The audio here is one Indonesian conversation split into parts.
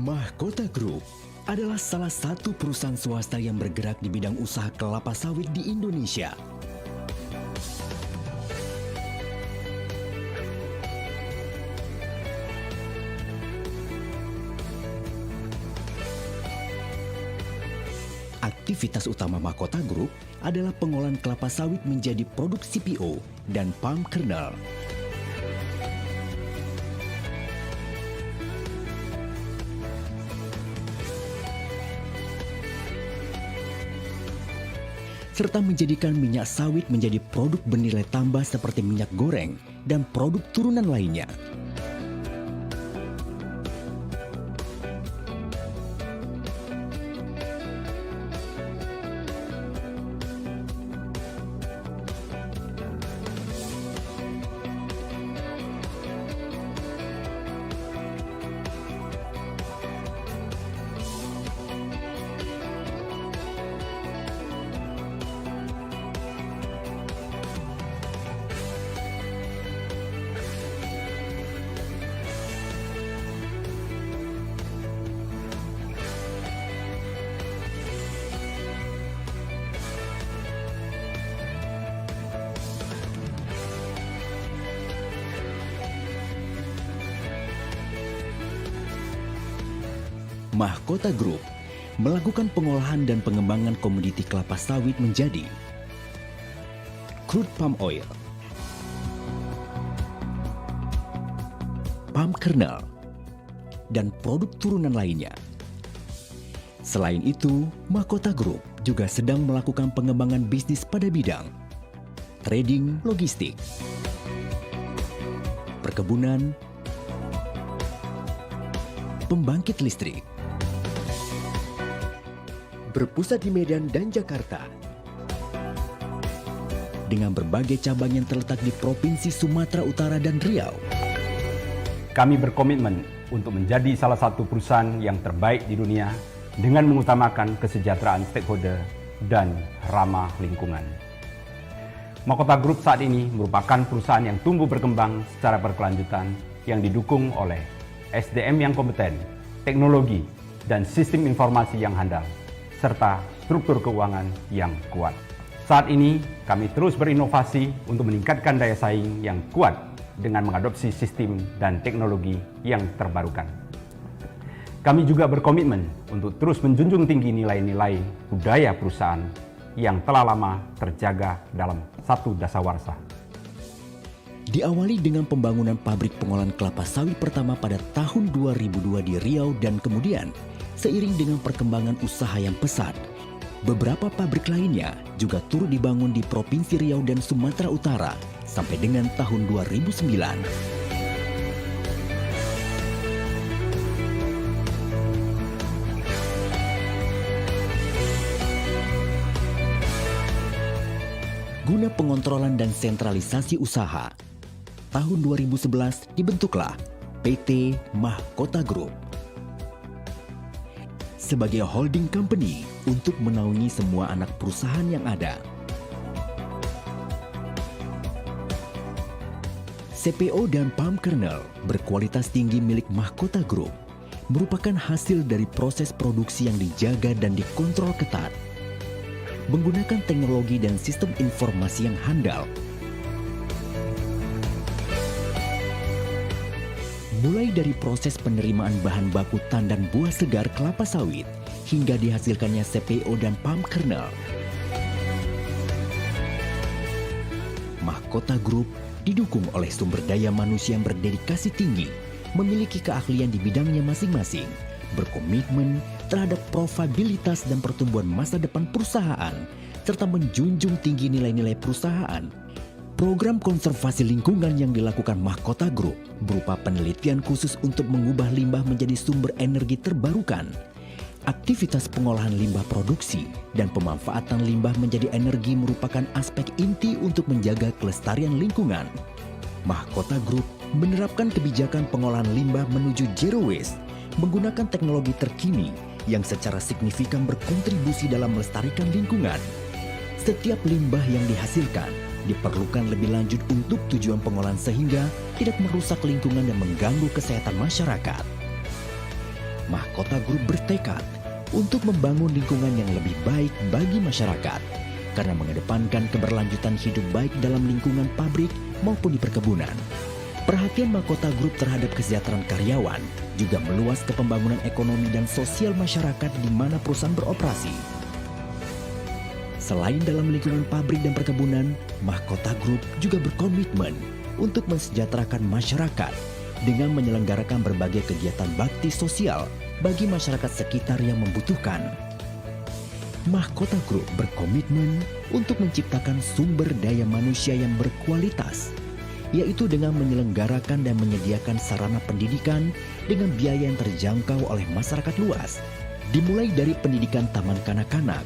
Mahkota Group adalah salah satu perusahaan swasta yang bergerak di bidang usaha kelapa sawit di Indonesia. Aktivitas utama Mahkota Group adalah pengolahan kelapa sawit menjadi produk CPO dan palm kernel. Serta menjadikan minyak sawit menjadi produk bernilai tambah seperti minyak goreng dan produk turunan lainnya. Mahkota Group melakukan pengolahan dan pengembangan komoditi kelapa sawit menjadi crude palm oil, palm kernel, dan produk turunan lainnya. Selain itu, Mahkota Group juga sedang melakukan pengembangan bisnis pada bidang trading logistik, perkebunan, pembangkit listrik, berpusat di Medan dan Jakarta, dengan berbagai cabang yang terletak di Provinsi Sumatera Utara dan Riau. Kami berkomitmen untuk menjadi salah satu perusahaan yang terbaik di dunia dengan mengutamakan kesejahteraan stakeholder dan ramah lingkungan. Mahkota Group saat ini merupakan perusahaan yang tumbuh berkembang secara berkelanjutan yang didukung oleh SDM yang kompeten, teknologi, dan sistem informasi yang handal, serta struktur keuangan yang kuat. Saat ini, kami terus berinovasi untuk meningkatkan daya saing yang kuat dengan mengadopsi sistem dan teknologi yang terbarukan. Kami juga berkomitmen untuk terus menjunjung tinggi nilai-nilai budaya perusahaan yang telah lama terjaga dalam satu dasawarsa. Diawali dengan pembangunan pabrik pengolahan kelapa sawit pertama pada tahun 2002 di Riau dan kemudian seiring dengan perkembangan usaha yang pesat, beberapa pabrik lainnya juga turut dibangun di Provinsi Riau dan Sumatera Utara sampai dengan tahun 2009. Guna pengontrolan dan sentralisasi usaha, tahun 2011 dibentuklah PT Mahkota Group sebagai holding company untuk menaungi semua anak perusahaan yang ada. CPO dan palm kernel berkualitas tinggi milik Mahkota Group merupakan hasil dari proses produksi yang dijaga dan dikontrol ketat, menggunakan teknologi dan sistem informasi yang handal. Mulai dari proses penerimaan bahan baku tandan buah segar kelapa sawit hingga dihasilkannya CPO dan palm kernel. Mahkota Group didukung oleh sumber daya manusia yang berdedikasi tinggi, memiliki keahlian di bidangnya masing-masing, berkomitmen terhadap profitabilitas dan pertumbuhan masa depan perusahaan, serta menjunjung tinggi nilai-nilai perusahaan. Program konservasi lingkungan yang dilakukan Mahkota Group berupa penelitian khusus untuk mengubah limbah menjadi sumber energi terbarukan, aktivitas pengolahan limbah produksi, dan pemanfaatan limbah menjadi energi merupakan aspek inti untuk menjaga kelestarian lingkungan. Mahkota Group menerapkan kebijakan pengolahan limbah menuju zero waste, menggunakan teknologi terkini yang secara signifikan berkontribusi dalam melestarikan lingkungan. Setiap limbah yang dihasilkan diperlukan lebih lanjut untuk tujuan pengolahan sehingga tidak merusak lingkungan dan mengganggu kesehatan masyarakat. Mahkota Group bertekad untuk membangun lingkungan yang lebih baik bagi masyarakat karena mengedepankan keberlanjutan hidup baik dalam lingkungan pabrik maupun di perkebunan. Perhatian Mahkota Group terhadap kesejahteraan karyawan juga meluas ke pembangunan ekonomi dan sosial masyarakat di mana perusahaan beroperasi. Selain dalam lingkungan pabrik dan perkebunan, Mahkota Group juga berkomitmen untuk mensejahterakan masyarakat dengan menyelenggarakan berbagai kegiatan bakti sosial bagi masyarakat sekitar yang membutuhkan. Mahkota Group berkomitmen untuk menciptakan sumber daya manusia yang berkualitas, yaitu dengan menyelenggarakan dan menyediakan sarana pendidikan dengan biaya yang terjangkau oleh masyarakat luas, dimulai dari pendidikan taman kanak-kanak,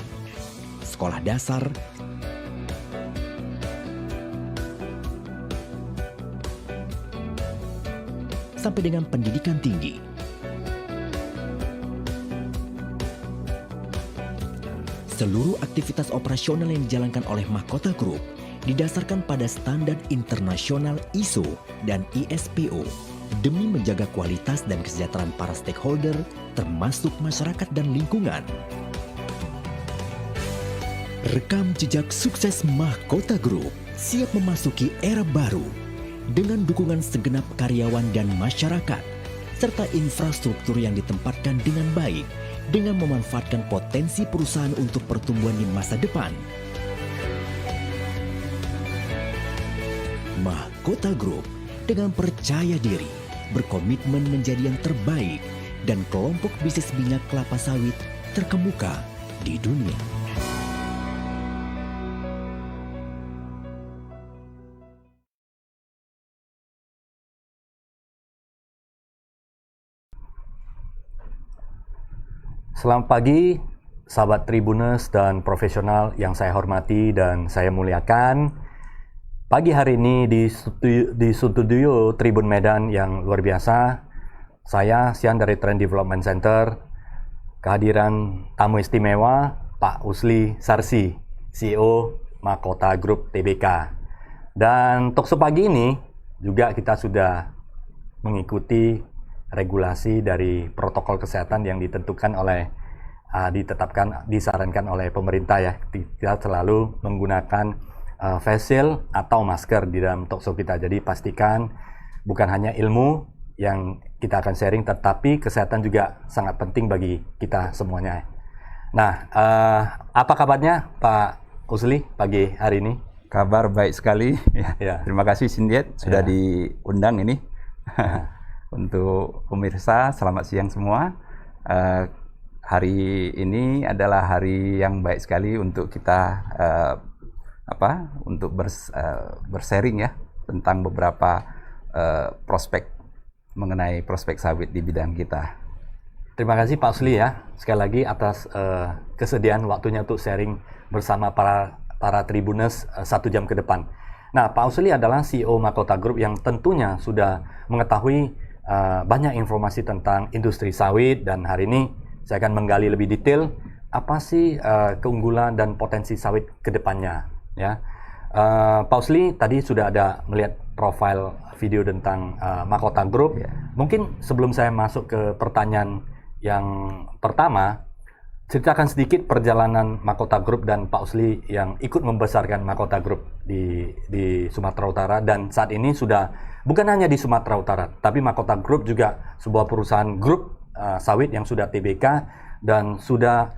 sekolah dasar, sampai dengan pendidikan tinggi. Seluruh aktivitas operasional yang dijalankan oleh Mahkota Group didasarkan pada standar internasional ISO dan ISPO demi menjaga kualitas dan kesejahteraan para stakeholder termasuk masyarakat dan lingkungan. Rekam jejak sukses Mahkota Group siap memasuki era baru dengan dukungan segenap karyawan dan masyarakat serta infrastruktur yang ditempatkan dengan baik dengan memanfaatkan potensi perusahaan untuk pertumbuhan di masa depan. Mahkota Group dengan percaya diri berkomitmen menjadi yang terbaik dan kelompok bisnis minyak kelapa sawit terkemuka di dunia. Selamat pagi, sahabat Tribuners dan profesional yang saya hormati dan saya muliakan. Pagi hari ini di studio Tribun Medan yang luar biasa, saya Sian dari Trend Development Center, kehadiran tamu istimewa Pak Usli Sarsi, CEO Mahkota Group Tbk. Dan talkshow pagi ini juga kita sudah mengikuti regulasi dari protokol kesehatan yang ditentukan oleh disarankan oleh pemerintah ya. Kita selalu menggunakan face shield atau masker di dalam talkshow kita. Jadi pastikan bukan hanya ilmu yang kita akan sharing, tetapi kesehatan juga sangat penting bagi kita semuanya. Nah, apa kabarnya Pak Usli pagi hari ini? Kabar baik sekali. Ya. Terima kasih Sindiet sudah Ya. diundang ini. Untuk pemirsa, selamat siang semua. Hari ini adalah hari yang baik sekali untuk kita untuk bersharing ya tentang beberapa prospek mengenai prospek sawit di bidang kita. Terima kasih Pak Usli ya, sekali lagi atas kesediaan waktunya untuk sharing bersama para Tribuners 1 jam ke depan. Nah, Pak Usli adalah CEO Mahkota Group yang tentunya sudah mengetahui banyak informasi tentang industri sawit, dan hari ini saya akan menggali lebih detail apa sih keunggulan dan potensi sawit ke depannya ya. Pak Usli tadi sudah ada melihat profil video tentang Mahkota Group. Ya. Mungkin sebelum saya masuk ke pertanyaan yang pertama, ceritakan sedikit perjalanan Mahkota Group dan Pak Usli yang ikut membesarkan Mahkota Group di Sumatera Utara, dan saat ini sudah bukan hanya di Sumatera Utara, tapi Mahkota Group juga sebuah perusahaan grup sawit yang sudah Tbk dan sudah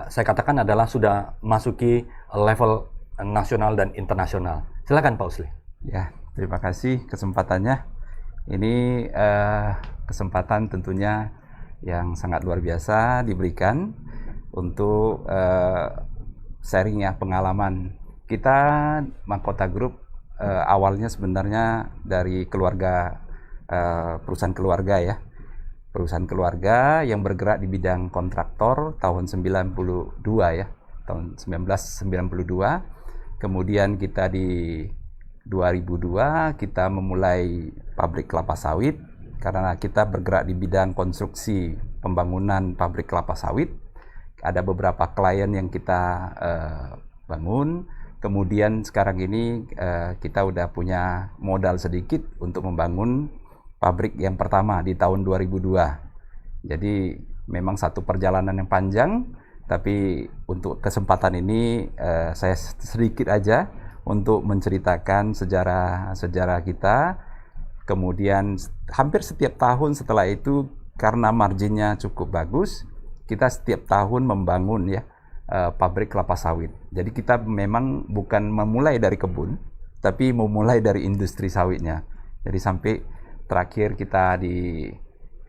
saya katakan adalah sudah masuki level nasional dan internasional. Silakan Pak Usli. Ya, terima kasih kesempatannya. Ini kesempatan tentunya yang sangat luar biasa diberikan untuk sharing ya pengalaman kita. Mahkota Group awalnya sebenarnya dari keluarga, perusahaan keluarga ya, perusahaan keluarga yang bergerak di bidang kontraktor tahun 92 ya, tahun 1992. Kemudian kita di 2002 kita memulai pabrik kelapa sawit karena kita bergerak di bidang konstruksi pembangunan pabrik kelapa sawit. Ada beberapa klien yang kita bangun. Kemudian sekarang ini kita udah punya modal sedikit untuk membangun pabrik yang pertama di tahun 2002 Jadi memang satu perjalanan yang panjang, tapi untuk kesempatan ini saya sedikit aja untuk menceritakan sejarah kita. Kemudian hampir setiap tahun setelah itu, karena marginnya cukup bagus, kita setiap tahun membangun ya pabrik kelapa sawit. Jadi kita memang bukan memulai dari kebun, tapi memulai dari industri sawitnya. Jadi sampai terakhir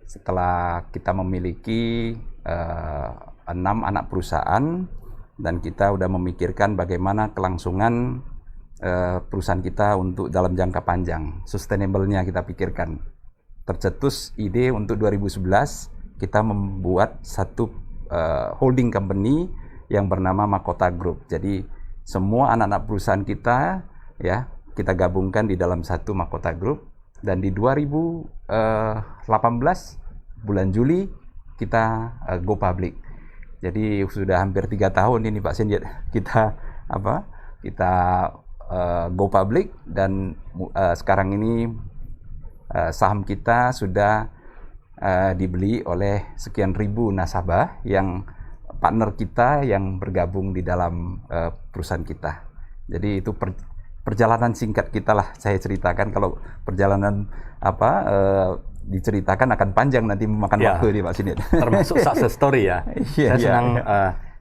setelah kita memiliki 6 anak perusahaan, dan kita udah memikirkan bagaimana kelangsungan perusahaan kita untuk dalam jangka panjang, sustainable-nya kita pikirkan. Tercetus ide untuk 2011 kita membuat satu holding company yang bernama Mahkota Group. Jadi semua anak-anak perusahaan kita ya kita gabungkan di dalam satu Mahkota Group, dan di 2018 bulan Juli kita go public. Jadi sudah hampir 3 tahun ini Pak Sindiat kita go public, dan sekarang ini saham kita sudah dibeli oleh sekian ribu nasabah yang partner kita yang bergabung di dalam perusahaan kita. Jadi itu perjalanan singkat kita lah saya ceritakan. Kalau perjalanan diceritakan akan panjang, nanti memakan waktu nih Pak Sindiat. Termasuk success story ya. Saya senang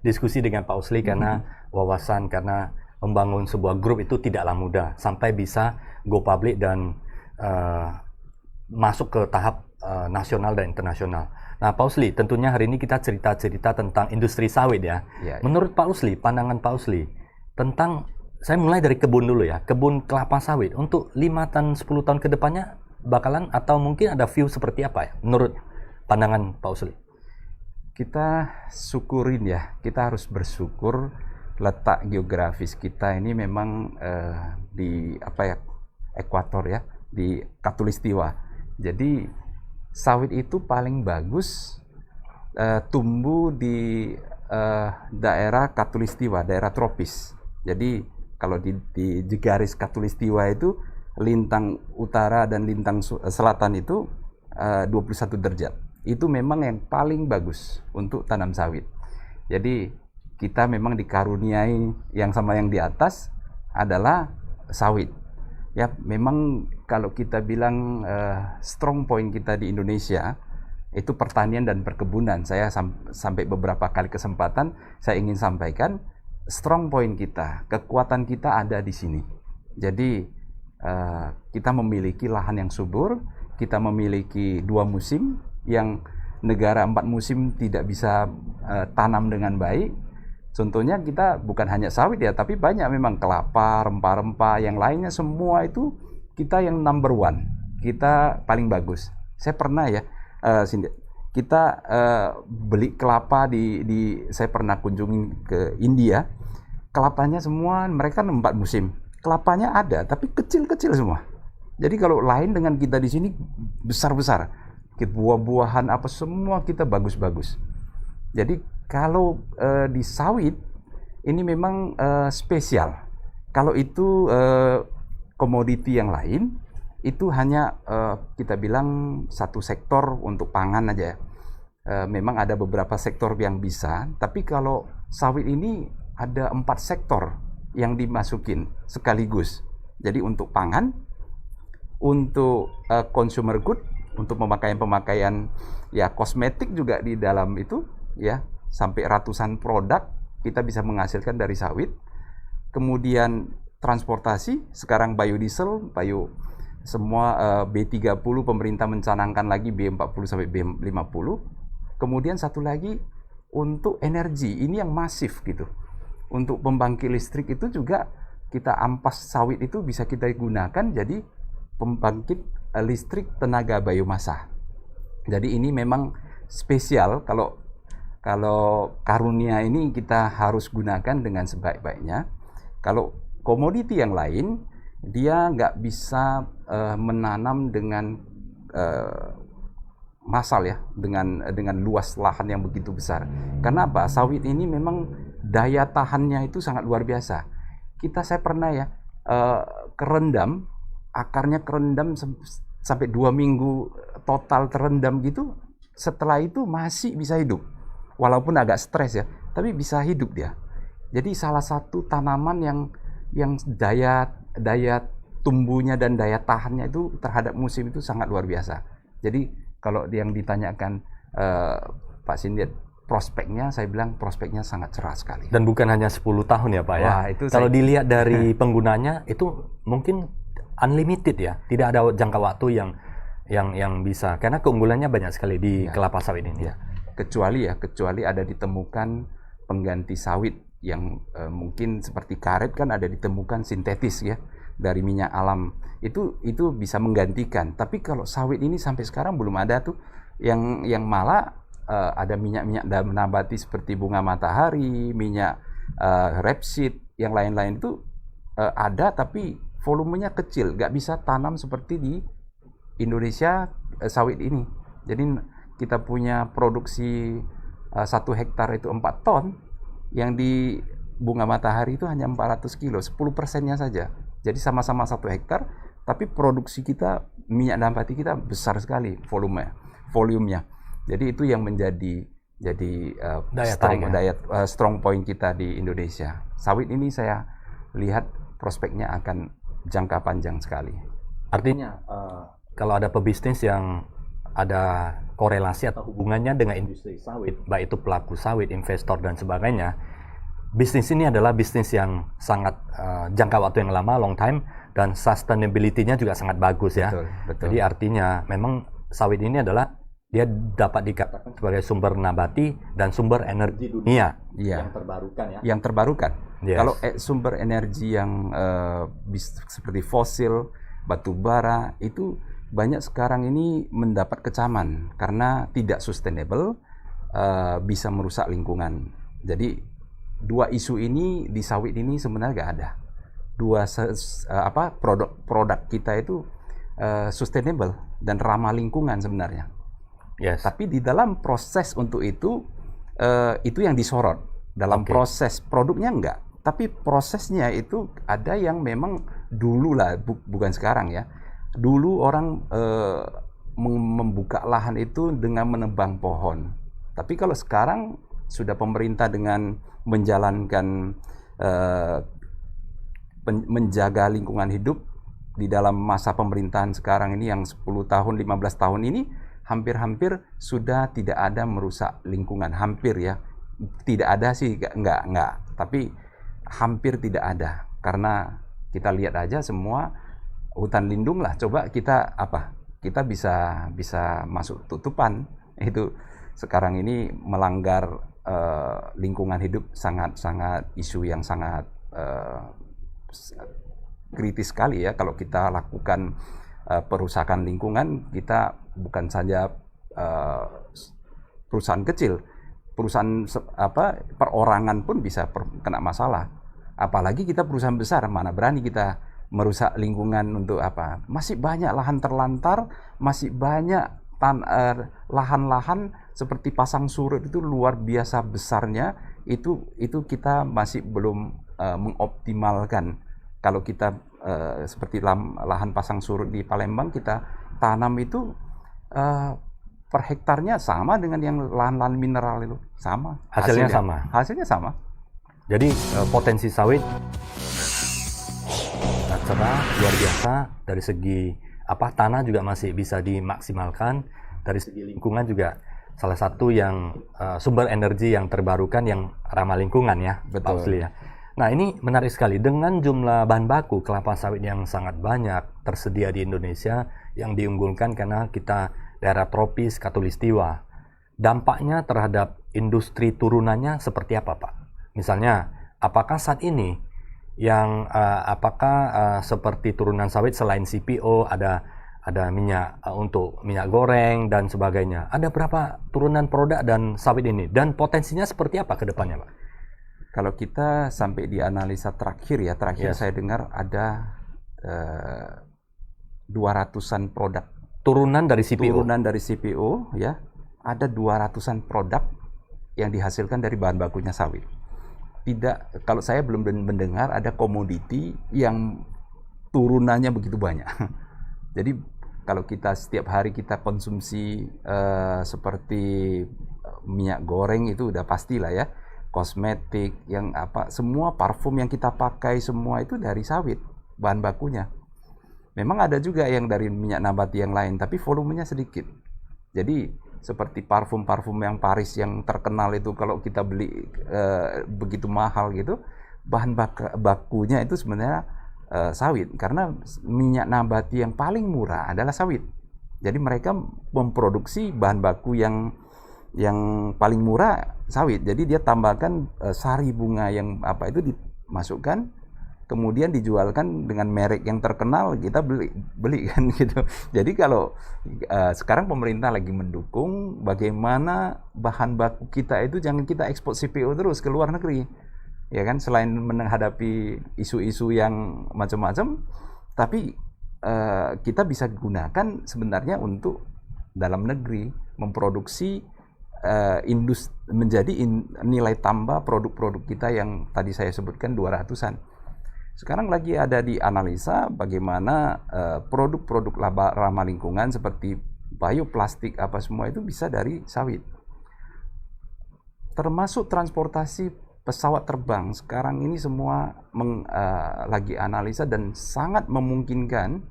diskusi dengan Pak Usli karena wawasan, karena membangun sebuah grup itu tidaklah mudah sampai bisa go public dan masuk ke tahap nasional dan internasional. Nah, Pak Usli, tentunya hari ini kita cerita-cerita tentang industri sawit ya. Menurut Pak Usli, pandangan Pak Usli tentang, saya mulai dari kebun dulu ya, kebun kelapa sawit untuk 5 dan 10 tahun ke depannya bakalan, atau mungkin ada view seperti apa ya menurut pandangan Pak Usli? Kita syukurin ya, kita harus bersyukur letak geografis kita ini memang di ekuator ya, di Khatulistiwa. Jadi sawit itu paling bagus tumbuh di daerah Khatulistiwa, daerah tropis. Jadi kalau di garis Khatulistiwa itu lintang utara dan lintang selatan itu 21 derajat. Itu memang yang paling bagus untuk tanam sawit. Jadi kita memang dikaruniai yang sama yang di atas adalah sawit. Ya, memang kalau kita bilang strong point kita di Indonesia itu pertanian dan perkebunan. Saya sampai beberapa kali kesempatan saya ingin sampaikan strong point kita, kekuatan kita ada di sini. Jadi kita memiliki lahan yang subur, kita memiliki 2 musim yang negara 4 musim tidak bisa tanam dengan baik. Contohnya kita bukan hanya sawit ya, tapi banyak memang kelapa, rempah-rempah, yang lainnya semua itu kita yang number one, kita paling bagus. Saya pernah ya, kita beli kelapa saya pernah kunjungi ke India, kelapanya semua mereka 4 musim, kelapanya ada, tapi kecil-kecil semua. Jadi kalau lain dengan kita di sini besar-besar, buah-buahan apa semua kita bagus-bagus. Jadi kalau di sawit ini memang spesial. Kalau itu komoditi yang lain itu hanya kita bilang satu sektor untuk pangan aja. Memang ada beberapa sektor yang bisa, tapi kalau sawit ini ada 4 sektor yang dimasukin sekaligus. Jadi untuk pangan, untuk consumer good, untuk pemakaian ya kosmetik juga di dalam itu ya, sampai ratusan produk kita bisa menghasilkan dari sawit. Kemudian transportasi, sekarang biodiesel, semua B30 pemerintah mencanangkan lagi B40 sampai B50. Kemudian satu lagi untuk energi, ini yang masif gitu. Untuk pembangkit listrik itu juga kita ampas sawit itu bisa kita gunakan jadi pembangkit listrik tenaga biomasa. Jadi ini memang spesial, kalau karunia ini kita harus gunakan dengan sebaik-baiknya. Kalau komoditi yang lain, dia nggak bisa menanam dengan massal ya, dengan luas lahan yang begitu besar. Karena apa? Sawit ini memang daya tahannya itu sangat luar biasa. Saya pernah ya kerendam, akarnya kerendam sampai 2 minggu total terendam gitu, setelah itu masih bisa hidup. Walaupun agak stres ya, tapi bisa hidup dia. Jadi salah satu tanaman yang daya tumbuhnya dan daya tahannya itu terhadap musim itu sangat luar biasa. Jadi kalau yang ditanyakan Pak Sindiat, prospeknya, saya bilang prospeknya sangat cerah sekali. Dan bukan hanya 10 tahun ya Pak ya. Wah, itu kalau dilihat dari penggunanya itu mungkin unlimited ya, tidak ada jangka waktu yang bisa, karena keunggulannya banyak sekali di kelapa sawit ini. Ya. Kecuali ada ditemukan pengganti sawit yang mungkin seperti karet kan ada ditemukan sintetis ya dari minyak alam, itu bisa menggantikan. Tapi kalau sawit ini sampai sekarang belum ada tuh yang malah ada minyak nabati seperti bunga matahari, minyak rapeseed, yang lain-lain itu ada, tapi volumenya kecil, nggak bisa tanam seperti di Indonesia sawit ini. Jadi kita punya produksi 1 hektar itu 4 ton, yang di bunga matahari itu hanya 400 kilo, 10%-nya saja. Jadi sama-sama 1 hektar, tapi produksi kita, minyak nabati kita besar sekali volumenya. Jadi itu yang menjadi strong point kita di Indonesia. Sawit ini saya lihat prospeknya akan jangka panjang sekali. Artinya kalau ada pebisnis yang ada korelasi atau hubungannya dengan industri sawit, baik itu pelaku sawit, investor dan sebagainya, bisnis ini adalah bisnis yang sangat jangka waktu yang lama, long time, dan sustainability-nya juga sangat bagus ya. Betul. Jadi artinya memang sawit ini adalah dia dapat dikatakan sebagai sumber nabati dan sumber energi dunia yang terbarukan ya. Yang terbarukan. Yes. Kalau sumber energi yang seperti fosil, batu bara, itu banyak sekarang ini mendapat kecaman karena tidak sustainable, bisa merusak lingkungan. Jadi dua isu ini di sawit ini sebenarnya nggak ada. Produk kita itu sustainable dan ramah lingkungan sebenarnya. Yes. Tapi di dalam proses untuk itu yang disorot. Dalam proses produknya enggak. Tapi prosesnya itu ada yang memang dulu lah, bukan sekarang ya. Dulu orang membuka lahan itu dengan menebang pohon. Tapi kalau sekarang sudah pemerintah dengan menjalankan menjaga lingkungan hidup di dalam masa pemerintahan sekarang ini yang 10 tahun, 15 tahun ini, hampir-hampir sudah tidak ada merusak lingkungan. Hampir ya. Tidak ada sih, enggak. Tapi hampir tidak ada. Karena kita lihat aja semua hutan lindung lah. Coba kita bisa masuk tutupan. Itu sekarang ini melanggar lingkungan hidup, sangat isu yang sangat kritis sekali ya. Kalau kita lakukan perusakan lingkungan, kita bukan saja perusahaan kecil, perusahaan perorangan pun bisa kena masalah. Apalagi kita perusahaan besar, mana berani kita merusak lingkungan untuk apa? Masih banyak lahan terlantar, masih banyak lahan-lahan seperti pasang surut itu luar biasa besarnya. Itu kita masih belum mengoptimalkan. Kalau kita seperti lahan pasang surut di Palembang, kita tanam itu per hektarnya sama dengan yang lahan-lahan mineral itu, sama. Hasilnya sama. Jadi potensi sawit cerah, luar biasa. Dari segi tanah juga masih bisa dimaksimalkan. Dari segi lingkungan juga salah satu yang sumber energi yang terbarukan yang ramah lingkungan ya. Betul. Pak Usli ya. Nah ini menarik sekali, dengan jumlah bahan baku kelapa sawit yang sangat banyak tersedia di Indonesia, yang diunggulkan karena kita daerah tropis Khatulistiwa. Dampaknya terhadap industri turunannya seperti apa Pak? Misalnya, apakah saat ini seperti turunan sawit selain CPO, ada minyak untuk minyak goreng dan sebagainya. Ada berapa turunan produk dan sawit ini? Dan potensinya seperti apa ke depannya Pak? Kalau kita sampai di analisa terakhir yes. Saya dengar ada 200-an produk turunan dari CPO ya. Ada 200-an produk yang dihasilkan dari bahan bakunya sawit. Tidak, kalau saya belum mendengar ada komoditi yang turunannya begitu banyak. Jadi Kalau kita setiap hari kita konsumsi seperti minyak goreng itu udah pastilah ya, kosmetik yang apa, semua parfum yang kita pakai semua itu dari sawit bahan bakunya. Memang ada juga yang dari minyak nabati yang lain, tapi volumenya sedikit. Jadi seperti parfum-parfum yang Paris yang terkenal itu kalau kita beli begitu mahal gitu, bahan bakunya itu sebenarnya sawit, karena minyak nabati yang paling murah adalah sawit. Jadi mereka memproduksi bahan baku yang paling murah sawit. Jadi dia tambahkan sari bunga yang apa itu dimasukkan, kemudian dijualkan dengan merek yang terkenal, kita beli kan gitu. Jadi kalau sekarang pemerintah lagi mendukung bagaimana bahan baku kita itu jangan kita ekspor CPO terus ke luar negeri. Ya kan, selain menghadapi isu-isu yang macam-macam, tapi kita bisa gunakan sebenarnya untuk dalam negeri memproduksi menjadi nilai tambah produk-produk kita yang tadi saya sebutkan 200-an. Sekarang lagi ada di analisa bagaimana produk-produk ramah lingkungan seperti bioplastik apa semua itu bisa dari sawit. Termasuk transportasi pesawat terbang sekarang ini semua lagi analisa dan sangat memungkinkan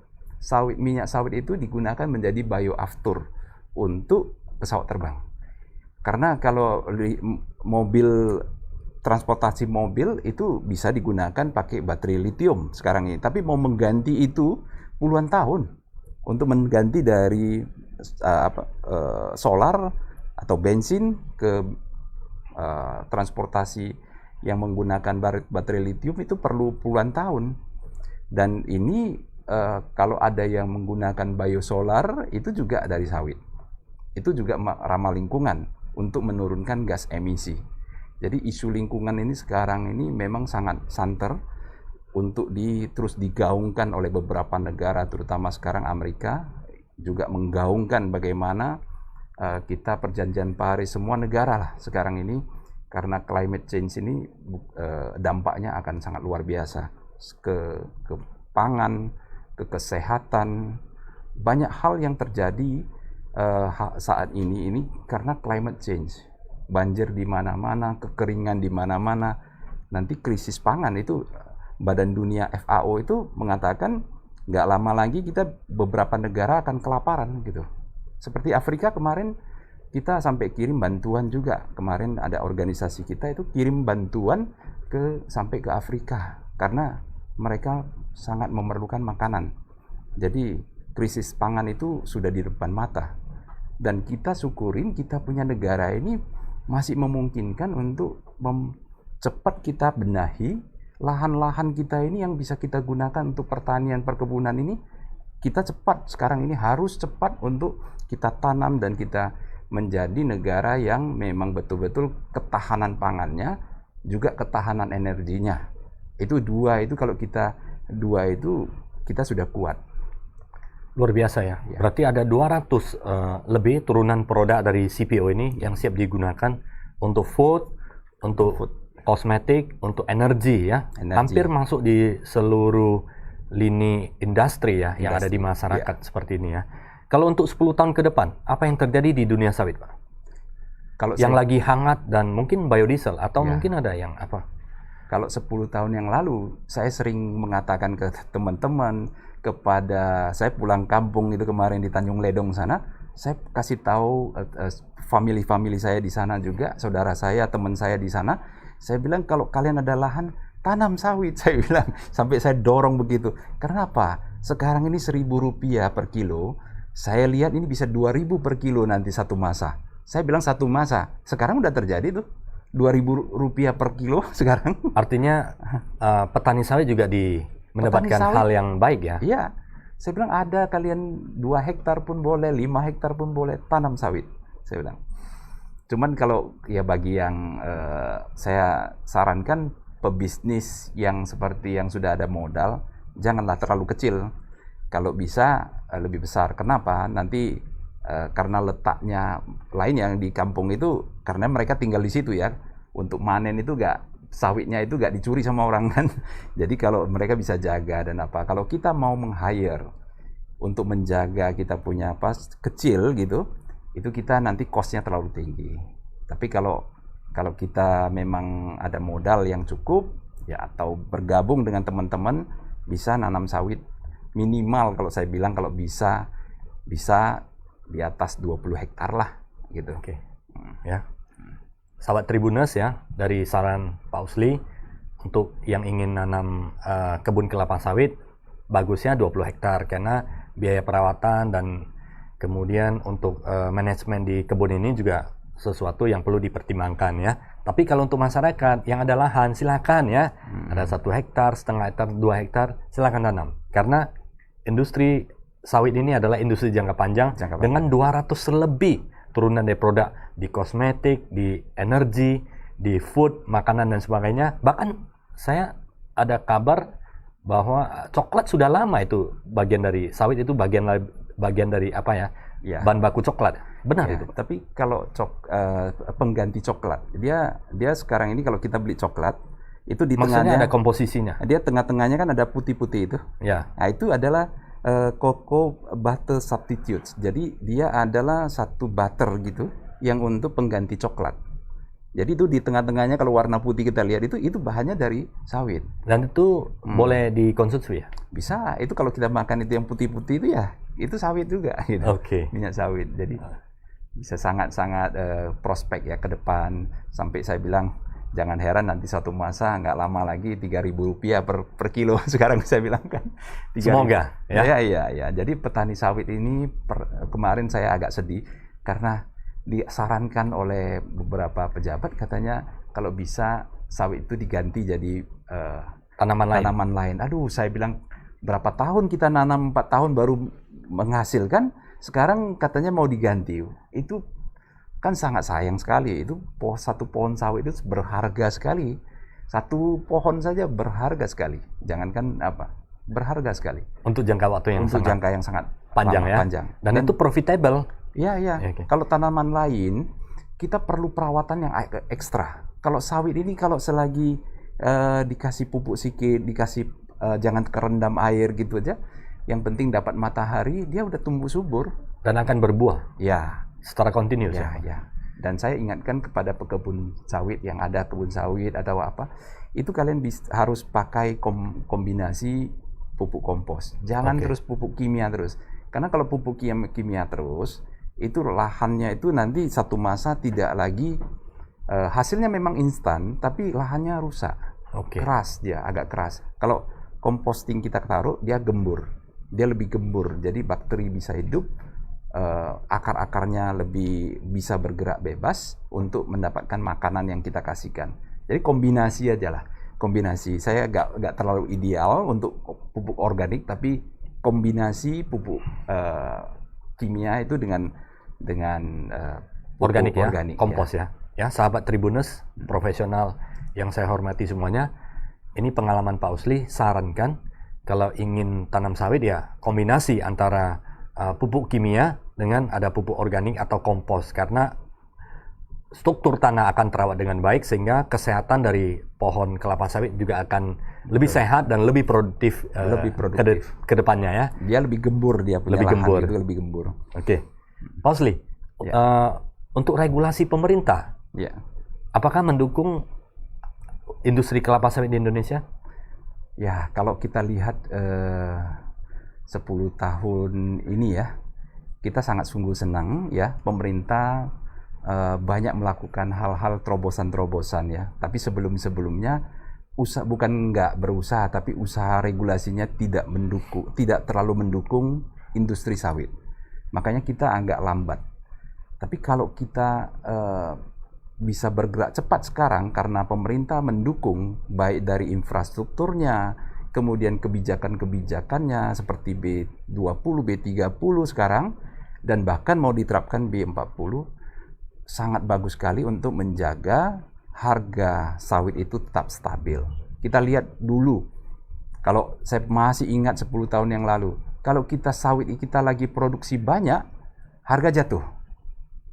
minyak sawit itu digunakan menjadi bioaftur untuk pesawat terbang. Karena kalau transportasi mobil itu bisa digunakan pakai baterai lithium sekarang ini, tapi mau mengganti itu puluhan tahun untuk mengganti dari solar atau bensin ke transportasi yang menggunakan baterai lithium itu perlu puluhan tahun. Dan ini kalau ada yang menggunakan biosolar itu juga dari sawit. Itu juga ramah lingkungan untuk menurunkan gas emisi. Jadi isu lingkungan ini sekarang ini memang sangat santer untuk terus digaungkan oleh beberapa negara, terutama sekarang Amerika juga menggaungkan bagaimana kita perjanjian Paris, semua negara lah sekarang ini, karena climate change ini dampaknya akan sangat luar biasa ke pangan, ke kesehatan, banyak hal yang terjadi saat ini karena climate change. Banjir di mana-mana, kekeringan di mana-mana, nanti krisis pangan itu Badan Dunia FAO itu mengatakan nggak lama lagi kita beberapa negara akan kelaparan gitu. Seperti Afrika kemarin kita sampai kirim bantuan juga. Kemarin ada organisasi kita itu kirim bantuan sampai ke Afrika karena mereka sangat memerlukan makanan. Jadi krisis pangan itu sudah di depan mata. Dan kita syukurin kita punya negara ini masih memungkinkan untuk cepat kita benahi lahan-lahan kita ini yang bisa kita gunakan untuk pertanian perkebunan ini. Kita cepat sekarang ini harus cepat untuk kita tanam dan kita menjadi negara yang memang betul-betul ketahanan pangannya juga ketahanan energinya. Itu kalau kita sudah kuat. Luar biasa ya. Berarti ada 200 lebih turunan produk dari CPO ini yang siap digunakan untuk food, untuk kosmetik, untuk energi ya. Hampir masuk di seluruh lini industri ya yang ada di masyarakat seperti ini ya. Kalau untuk 10 tahun ke depan, apa yang terjadi di dunia sawit, Pak? Kalau yang lagi hangat dan mungkin biodiesel atau mungkin ada yang apa? Kalau 10 tahun yang lalu, saya sering mengatakan ke teman-teman, saya pulang kampung itu kemarin di Tanjung Ledong sana, saya kasih tahu family saya di sana juga, saudara saya, teman saya di sana, saya bilang kalau kalian ada lahan, tanam sawit, saya bilang, sampai saya dorong begitu. Karena apa? Sekarang ini Rp1.000 per kilo, saya lihat ini bisa Rp2.000 per kilo nanti satu masa. Saya bilang satu masa, sekarang udah terjadi tuh. Rp2.000 per kilo sekarang. Artinya petani sawit juga mendapatkan hal yang baik ya? Iya. Saya bilang ada kalian 2 hektar pun boleh, 5 hektar pun boleh, tanam sawit. Saya bilang. Cuman kalau ya bagi yang saya sarankan pebisnis yang seperti yang sudah ada modal, janganlah terlalu kecil. Kalau bisa lebih besar. Kenapa? Nanti karena letaknya lain yang di kampung itu, karena mereka tinggal di situ ya, untuk manen itu sawitnya itu gak dicuri sama orang kan. Jadi kalau mereka bisa jaga dan apa, kalau kita mau meng-hire untuk menjaga kita punya kecil gitu, itu kita nanti cost-nya terlalu tinggi. Tapi kalau kita memang ada modal yang cukup ya, atau bergabung dengan teman-teman, bisa nanam sawit minimal kalau saya bilang kalau bisa di atas 20 hektar lah gitu. Oke. Ya. Sahabat Tribuners ya, dari saran Pak Usli untuk yang ingin nanam kebun kelapa sawit, bagusnya 20 hektar karena biaya perawatan dan kemudian untuk manajemen di kebun ini juga sesuatu yang perlu dipertimbangkan ya. Tapi kalau untuk masyarakat yang ada lahan, silakan ya. Ada 1 hektar, setengah hektar, 2 hektar, silakan tanam. Karena industri sawit ini adalah industri jangka panjang dengan 200 lebih turunan dari produk di kosmetik, di energi, di food, makanan dan sebagainya. Bahkan saya ada kabar bahwa coklat sudah lama itu bagian dari sawit, itu bagian dari apa ya? Ya. Bahan baku coklat. Benar Ya, itu. tapi kalau pengganti coklat, dia sekarang ini kalau kita beli coklat itu di Maksudnya tengahnya ada komposisinya. dia tengah-tengahnya kan ada putih-putih itu. Ya. Nah, itu adalah cocoa butter substitutes. Jadi dia adalah satu butter gitu yang untuk pengganti coklat. Jadi itu di tengah-tengahnya kalau warna putih kita lihat itu bahannya dari sawit. Dan itu boleh dikonsumsi ya? Bisa, itu kalau kita makan itu yang putih-putih itu ya, itu sawit juga gitu. Oke. Minyak sawit. Jadi bisa sangat-sangat prospek ya ke depan. Sampai saya bilang jangan heran nanti suatu masa nggak lama lagi Rp3.000 per kilo sekarang saya bilang kan. 3.000. Semoga ya. Ya. Jadi petani sawit ini kemarin saya agak sedih karena disarankan oleh beberapa pejabat katanya kalau bisa sawit itu diganti jadi Tanaman lain. Aduh, saya bilang berapa tahun kita nanam, 4 tahun baru menghasilkan, sekarang katanya mau diganti. Itu kan sangat sayang sekali. Itu satu pohon sawit itu berharga sekali. Satu pohon saja berharga sekali. Jangankan berharga sekali. Untuk jangka waktu yang sangat panjang ya. Panjang. Dan itu profitable. Iya. Okay. Kalau tanaman lain kita perlu perawatan yang ekstra. Kalau sawit ini kalau selagi dikasih pupuk sedikit, dikasih jangan kerendam air gitu aja. Yang penting dapat matahari, dia udah tumbuh subur Dan akan berbuah. Ya. Secara kontinus ya. Dan saya ingatkan kepada pekebun sawit yang ada kebun sawit atau apa, itu kalian harus pakai kombinasi pupuk kompos. Jangan terus pupuk kimia terus. Karena kalau pupuk kimia terus, itu lahannya itu nanti satu masa tidak lagi hasilnya memang instan, tapi lahannya rusak. Keras dia, agak keras. Kalau composting kita taruh, dia gembur. Dia lebih gembur. Jadi bakteri bisa hidup. Akar-akarnya lebih bisa bergerak bebas untuk mendapatkan makanan yang kita kasihkan. Jadi kombinasi aja lah. Kombinasi. Saya nggak terlalu ideal untuk pupuk organik, tapi kombinasi pupuk kimia itu dengan organik ya, organik, kompos ya. Ya, sahabat Tribuners profesional yang saya hormati semuanya. Ini pengalaman Pak Usli, sarankan kalau ingin tanam sawit ya kombinasi antara pupuk kimia dengan ada pupuk organik atau kompos, karena struktur tanah akan terawat dengan baik sehingga kesehatan dari pohon kelapa sawit juga akan lebih sehat dan lebih produktif, ke depannya ya. Dia lebih gembur, dia punya lahan itu lebih gembur. Oke. Pak Usli, untuk regulasi pemerintah, apakah mendukung industri kelapa sawit di Indonesia? Ya, kalau kita lihat 10 tahun ini ya, kita sangat sungguh senang ya, pemerintah banyak melakukan hal-hal terobosan-terobosan ya. Tapi sebelum-sebelumnya bukan nggak berusaha, tapi usaha regulasinya tidak terlalu mendukung industri sawit. Makanya kita agak lambat. Tapi kalau kita bisa bergerak cepat sekarang karena pemerintah mendukung baik dari infrastrukturnya, kemudian kebijakan-kebijakannya seperti B20, B30 sekarang, dan bahkan mau diterapkan B40, sangat bagus sekali untuk menjaga harga sawit itu tetap stabil. Kita lihat dulu, kalau saya masih ingat 10 tahun yang lalu, kalau sawit kita lagi produksi banyak, harga jatuh.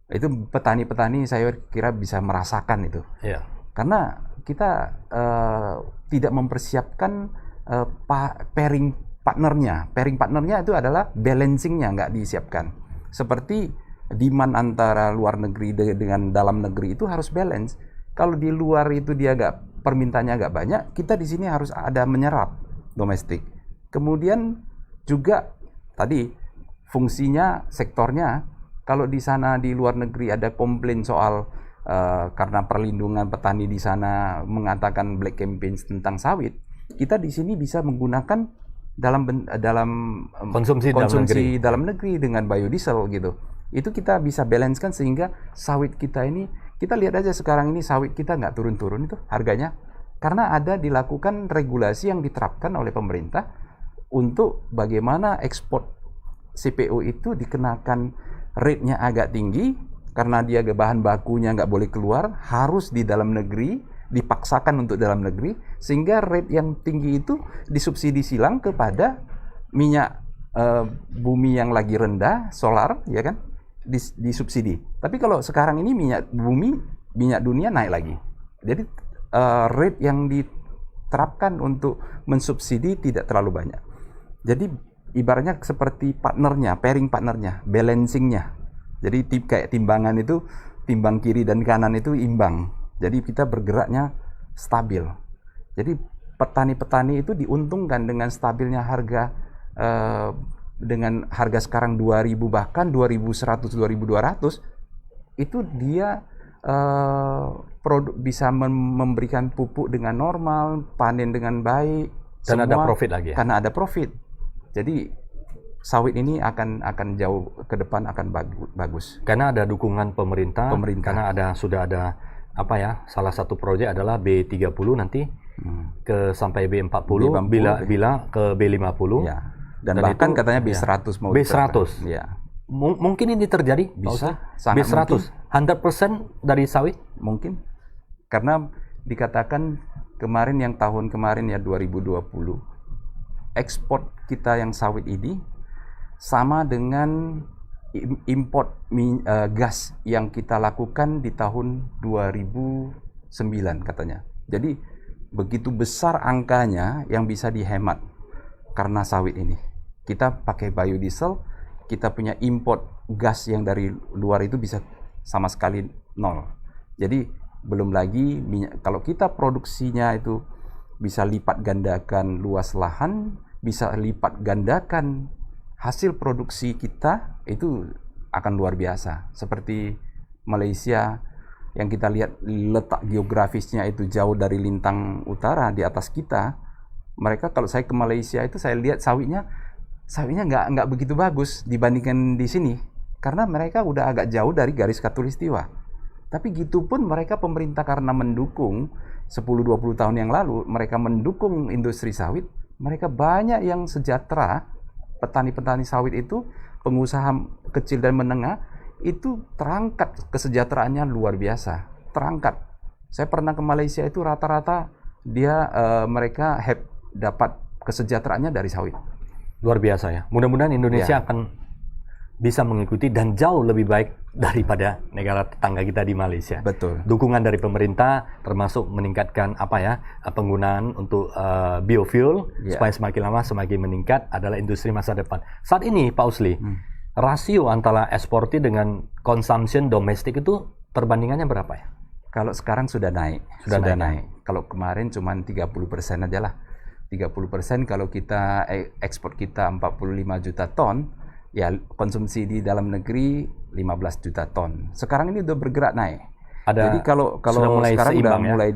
Itu petani-petani saya kira bisa merasakan itu. Yeah. Karena kita tidak mempersiapkan pairing pairing partnernya itu adalah balancingnya nggak disiapkan. Seperti demand antara luar negeri dengan dalam negeri itu harus balance. Kalau di luar itu dia permintaannya agak banyak, kita di sini harus ada menyerap domestik. Kemudian juga tadi fungsinya sektornya, kalau di sana di luar negeri ada komplain soal karena perlindungan petani di sana mengatakan black campaigns tentang sawit, kita di sini bisa menggunakan dalam konsumsi dalam negeri dengan biodiesel gitu. Itu kita bisa balancekan sehingga sawit kita ini, kita lihat aja sekarang ini sawit kita nggak turun-turun itu harganya, karena ada dilakukan regulasi yang diterapkan oleh pemerintah untuk bagaimana ekspor CPO itu dikenakan rate-nya agak tinggi karena dia bahan bakunya nggak boleh keluar, harus di dalam negeri, dipaksakan untuk dalam negeri, sehingga rate yang tinggi itu disubsidi silang kepada minyak bumi yang lagi rendah, solar, ya kan, disubsidi. Tapi kalau sekarang ini minyak bumi, minyak dunia naik lagi. Jadi rate yang diterapkan untuk mensubsidi tidak terlalu banyak. Jadi ibaratnya seperti partnernya, pairing partnernya, balancingnya. Jadi kayak timbangan itu, timbang kiri dan kanan itu imbang. Jadi kita bergeraknya stabil. Jadi petani-petani itu diuntungkan dengan stabilnya harga, dengan harga sekarang 2.000 bahkan 2.100, 2.200, itu dia bisa memberikan pupuk dengan normal, panen dengan baik, dan semua, ada profit lagi ya? Karena ada profit. Jadi sawit ini akan jauh ke depan akan bagus. Karena ada dukungan pemerintah. Karena sudah ada salah satu proyek adalah B30 nanti ke sampai B40, bila ke B50. Ya. Dan bahkan itu, katanya B100 ya, mau B100. Ya. Mungkin ini terjadi? Bisa, sangat B100 mungkin. 100% dari sawit? Mungkin. Karena dikatakan kemarin yang tahun kemarin ya 2020, ekspor kita yang sawit ini sama dengan import gas yang kita lakukan di tahun 2009 katanya. Jadi begitu besar angkanya yang bisa dihemat karena sawit ini. Kita pakai biodiesel, kita punya import gas yang dari luar itu bisa sama sekali nol. Jadi belum lagi minyak, kalau kita produksinya itu bisa lipat gandakan luas lahan, bisa lipat gandakan hasil produksi kita, itu akan luar biasa. Seperti Malaysia yang kita lihat letak geografisnya itu jauh dari lintang utara di atas kita. Mereka, kalau saya ke Malaysia itu saya lihat sawitnya nggak begitu bagus dibandingkan di sini, karena mereka udah agak jauh dari garis khatulistiwa. Tapi gitu pun mereka, pemerintah karena mendukung 10-20 tahun yang lalu mereka mendukung industri sawit, mereka banyak yang sejahtera. Petani-petani sawit itu, pengusaha kecil dan menengah itu terangkat kesejahteraannya luar biasa, terangkat. Saya pernah ke Malaysia itu rata-rata mereka dapat kesejahteraannya dari sawit. Luar biasa ya. Mudah-mudahan Indonesia akan bisa mengikuti dan jauh lebih baik daripada negara tetangga kita di Malaysia. Betul. Dukungan dari pemerintah termasuk meningkatkan penggunaan untuk biofuel supaya semakin lama semakin meningkat adalah industri masa depan. Saat ini Pak Usli, rasio antara eksportir dengan consumption domestik itu perbandingannya berapa ya? Kalau sekarang sudah naik. Sudah naik. Kalau kemarin cuma 30% aja lah. 30% kalau kita ekspor kita 45 juta ton, ya konsumsi di dalam negeri 15 juta ton. Sekarang ini udah bergerak naik. Jadi kalau mulai sekarang udah ya? mulai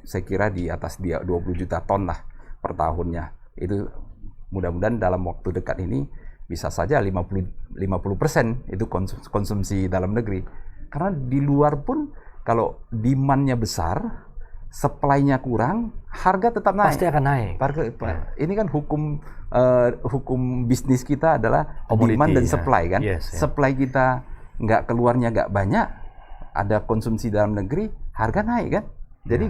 saya kira di atas 20 juta ton lah per tahunnya. Itu mudah-mudahan dalam waktu dekat ini bisa saja 50% itu konsumsi dalam negeri. Karena di luar pun kalau demand-nya besar, supply-nya kurang, harga tetap naik. Pasti akan naik. Ini kan hukum bisnis kita adalah demand dan supply kan. Supply kita keluarnya nggak banyak, ada konsumsi dalam negeri, harga naik kan. Jadi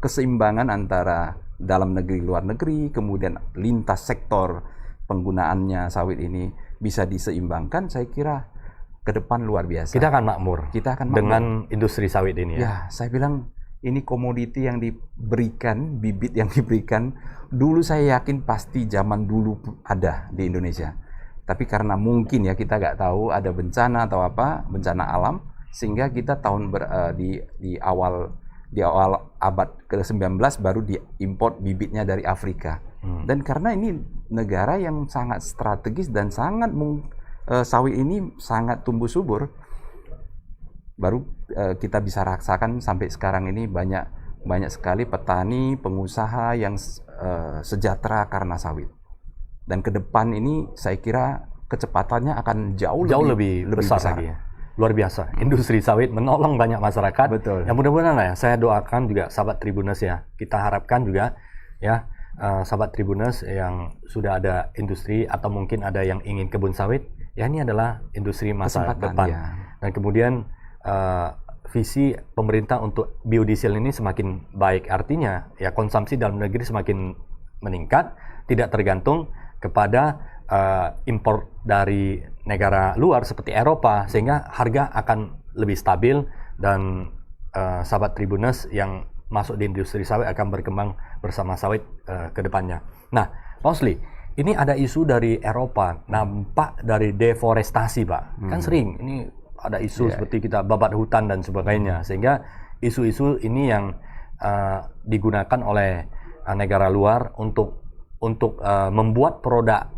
keseimbangan antara dalam negeri luar negeri, kemudian lintas sektor penggunaannya sawit ini bisa diseimbangkan, saya kira ke depan luar biasa. Kita akan makmur. Kita akan makmur dengan industri sawit ini ya. Ya, saya bilang ini komoditi yang diberikan, bibit yang diberikan, dulu saya yakin pasti zaman dulu ada di Indonesia. Tapi karena mungkin ya kita nggak tahu ada bencana atau apa, bencana alam, sehingga kita di awal abad ke-19 baru diimport bibitnya dari Afrika. Dan karena ini negara yang sangat strategis dan sangat sawit ini sangat tumbuh subur, baru kita bisa rasakan sampai sekarang ini banyak sekali petani, pengusaha yang sejahtera karena sawit. Dan ke depan ini saya kira kecepatannya akan jauh lebih besar lagi ya. Luar biasa. Industri sawit menolong banyak masyarakat. Betul. Ya mudah-mudahan ya, saya doakan juga sahabat Tribuners ya. Kita harapkan juga ya sahabat Tribuners yang sudah ada industri atau mungkin ada yang ingin kebun sawit, ya ini adalah industri masa depan. Ya. Dan kemudian visi pemerintah untuk biodiesel ini semakin baik. Artinya ya konsumsi dalam negeri semakin meningkat, tidak tergantung kepada impor dari negara luar seperti Eropa, sehingga harga akan lebih stabil dan sahabat Tribuners yang masuk di industri sawit akan berkembang bersama sawit ke depannya. Nah, Pak Osli, ini ada isu dari Eropa, nampak dari deforestasi, Pak. Kan sering, ini ada isu seperti kita babat hutan dan sebagainya, sehingga isu-isu ini yang digunakan oleh negara luar untuk membuat produk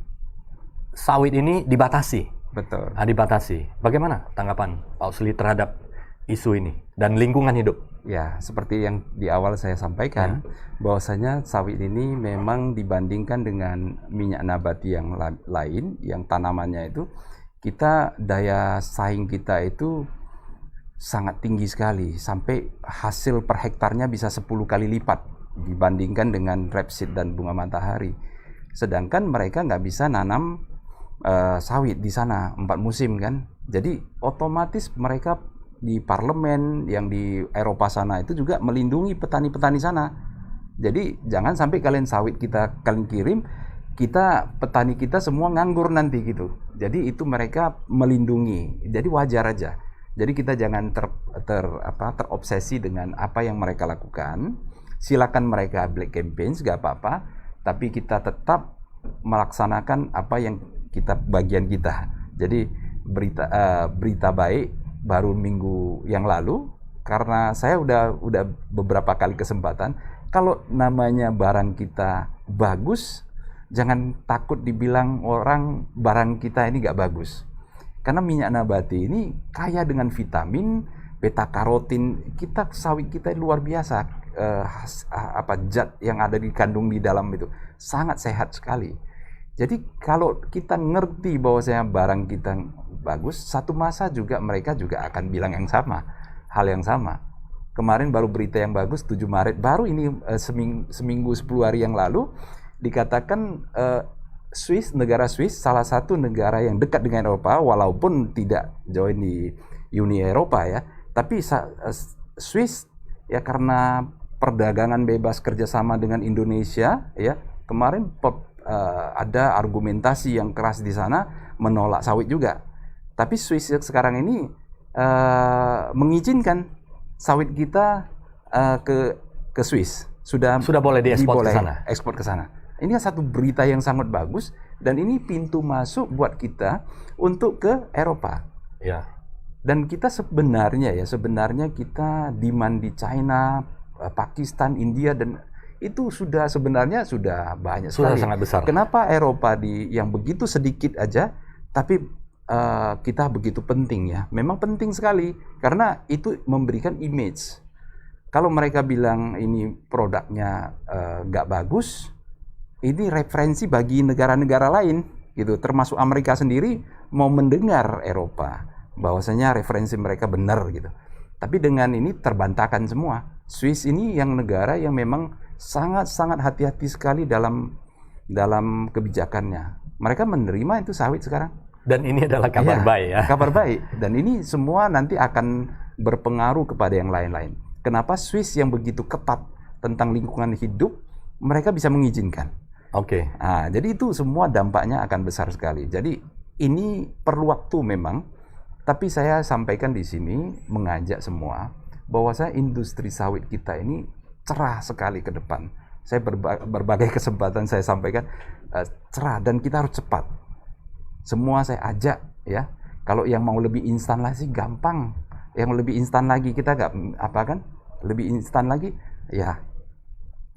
sawit ini dibatasi. Betul. Dibatasi. Bagaimana tanggapan Pak Osli terhadap isu ini dan lingkungan hidup? Ya, seperti yang di awal saya sampaikan, bahwasanya sawit ini memang dibandingkan dengan minyak nabati yang lain, yang tanamannya itu, daya saing kita itu sangat tinggi sekali, sampai hasil per hektarnya bisa 10 kali lipat dibandingkan dengan rapeseed dan bunga matahari. Sedangkan mereka nggak bisa nanam sawit di sana 4 musim kan. Jadi otomatis mereka di parlemen yang di Eropa sana itu juga melindungi petani-petani sana. Jadi jangan sampai kalian kirim, petani kita semua nganggur nanti gitu. Jadi itu mereka melindungi. Jadi wajar aja. Jadi kita jangan terobsesi dengan apa yang mereka lakukan. Silakan mereka black campaign, nggak apa-apa. Tapi kita tetap melaksanakan apa yang bagian kita. Jadi berita baik baru minggu yang lalu, karena saya udah beberapa kali kesempatan, kalau namanya barang kita bagus, jangan takut dibilang orang barang kita ini nggak bagus. Karena minyak nabati ini kaya dengan vitamin, beta karotin, sawit kita luar biasa. Zat yang ada dikandung di dalam itu sangat sehat sekali. Jadi kalau kita ngerti bahwasanya barang kita bagus, satu masa juga mereka juga akan bilang hal yang sama. Kemarin baru berita yang bagus 7 Maret, baru ini seminggu 10 hari yang lalu dikatakan negara Swiss salah satu negara yang dekat dengan Eropa, walaupun tidak join di Uni Eropa ya, tapi Swiss ya karena perdagangan bebas kerjasama dengan Indonesia ya, kemarin ada argumentasi yang keras di sana menolak sawit juga. Tapi Swiss sekarang ini mengizinkan sawit kita ke Swiss. Sudah boleh diekspor ke sana. Ekspor ke sana. Ini satu berita yang sangat bagus dan ini pintu masuk buat kita untuk ke Eropa. Ya. Dan kita sebenarnya kita demand di China, Pakistan, India, dan itu sebenarnya sudah banyak sekali. Sudah sangat besar. Kenapa Eropa yang begitu sedikit aja, tapi kita begitu penting ya? Memang penting sekali, karena itu memberikan image. Kalau mereka bilang ini produknya nggak bagus, ini referensi bagi negara-negara lain, gitu. Termasuk Amerika sendiri mau mendengar Eropa, bahwasanya referensi mereka benar gitu. Tapi dengan ini terbantahkan semua. Swiss ini yang negara yang memang sangat-sangat hati-hati sekali dalam kebijakannya. Mereka menerima itu sawit sekarang. Dan ini adalah kabar baik ya. Kabar baik. Dan ini semua nanti akan berpengaruh kepada yang lain-lain. Kenapa Swiss yang begitu ketat tentang lingkungan hidup, mereka bisa mengizinkan. Oke. Nah, jadi itu semua dampaknya akan besar sekali. Jadi ini perlu waktu memang. Tapi saya sampaikan di sini mengajak semua bahwasanya industri sawit kita ini cerah sekali ke depan. Saya berbagai kesempatan saya sampaikan cerah, dan kita harus cepat. Semua saya ajak ya. Kalau yang mau lebih instan lagi gampang. Yang lebih instan lagi kita lebih instan lagi ya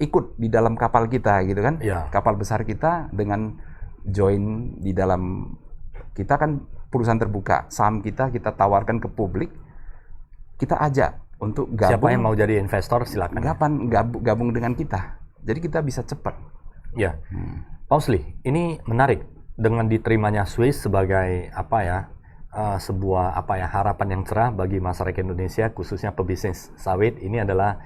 ikut di dalam kapal kita gitu kan. Ya. Kapal besar kita dengan join di dalam, kita kan perusahaan terbuka, saham kita tawarkan ke publik. Kita ajak untuk gabung. Siapa yang mau jadi investor silakan. Gabung dengan kita. Jadi kita bisa cepat. Ya, Pak Usli, ini menarik dengan diterimanya Swiss sebagai sebuah harapan yang cerah bagi masyarakat Indonesia, khususnya pebisnis sawit. Ini adalah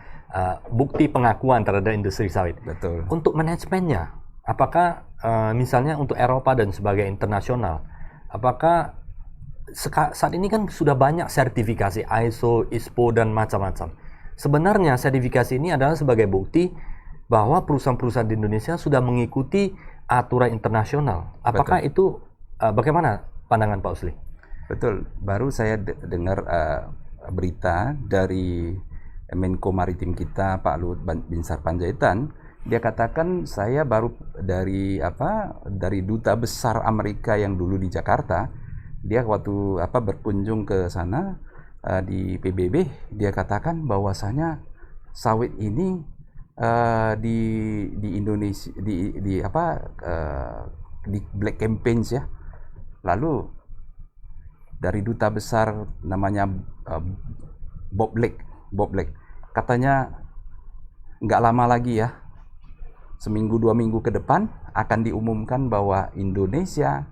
bukti pengakuan terhadap industri sawit. Betul. Untuk manajemennya, apakah misalnya untuk Eropa dan sebagai internasional, apakah saat ini kan sudah banyak sertifikasi ISO, ISPO dan macam-macam. Sebenarnya sertifikasi ini adalah sebagai bukti bahwa perusahaan-perusahaan di Indonesia sudah mengikuti aturan internasional. Apakah itu bagaimana pandangan Pak Usli? Betul. Baru saya dengar berita dari Menko Maritim kita Pak Luhut Binsar Panjaitan. Dia katakan saya baru dari duta besar Amerika yang dulu di Jakarta. Dia waktu berkunjung ke sana di PBB, dia katakan bahwasanya sawit ini di Indonesia di Black Campaigns ya. Lalu dari duta besar namanya Bob Black katanya nggak lama lagi ya, seminggu 2 minggu ke depan akan diumumkan bahwa Indonesia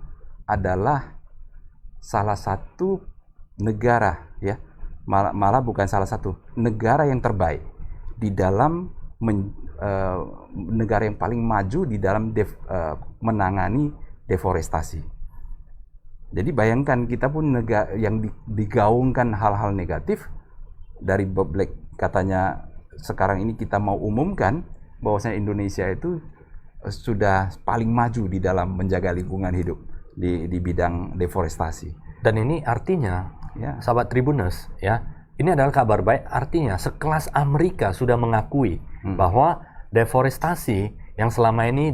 adalah salah satu negara ya, malah bukan salah satu negara yang terbaik di dalam negara yang paling maju di dalam menangani deforestasi. Jadi bayangkan, kita pun negara yang digaungkan hal-hal negatif dari Bob Black, katanya sekarang ini kita mau umumkan bahwasanya Indonesia itu sudah paling maju di dalam menjaga lingkungan hidup di bidang deforestasi. Dan ini artinya, ya, sahabat Tribuners, ya, ini adalah kabar baik. Artinya sekelas Amerika sudah mengakui bahwa deforestasi yang selama ini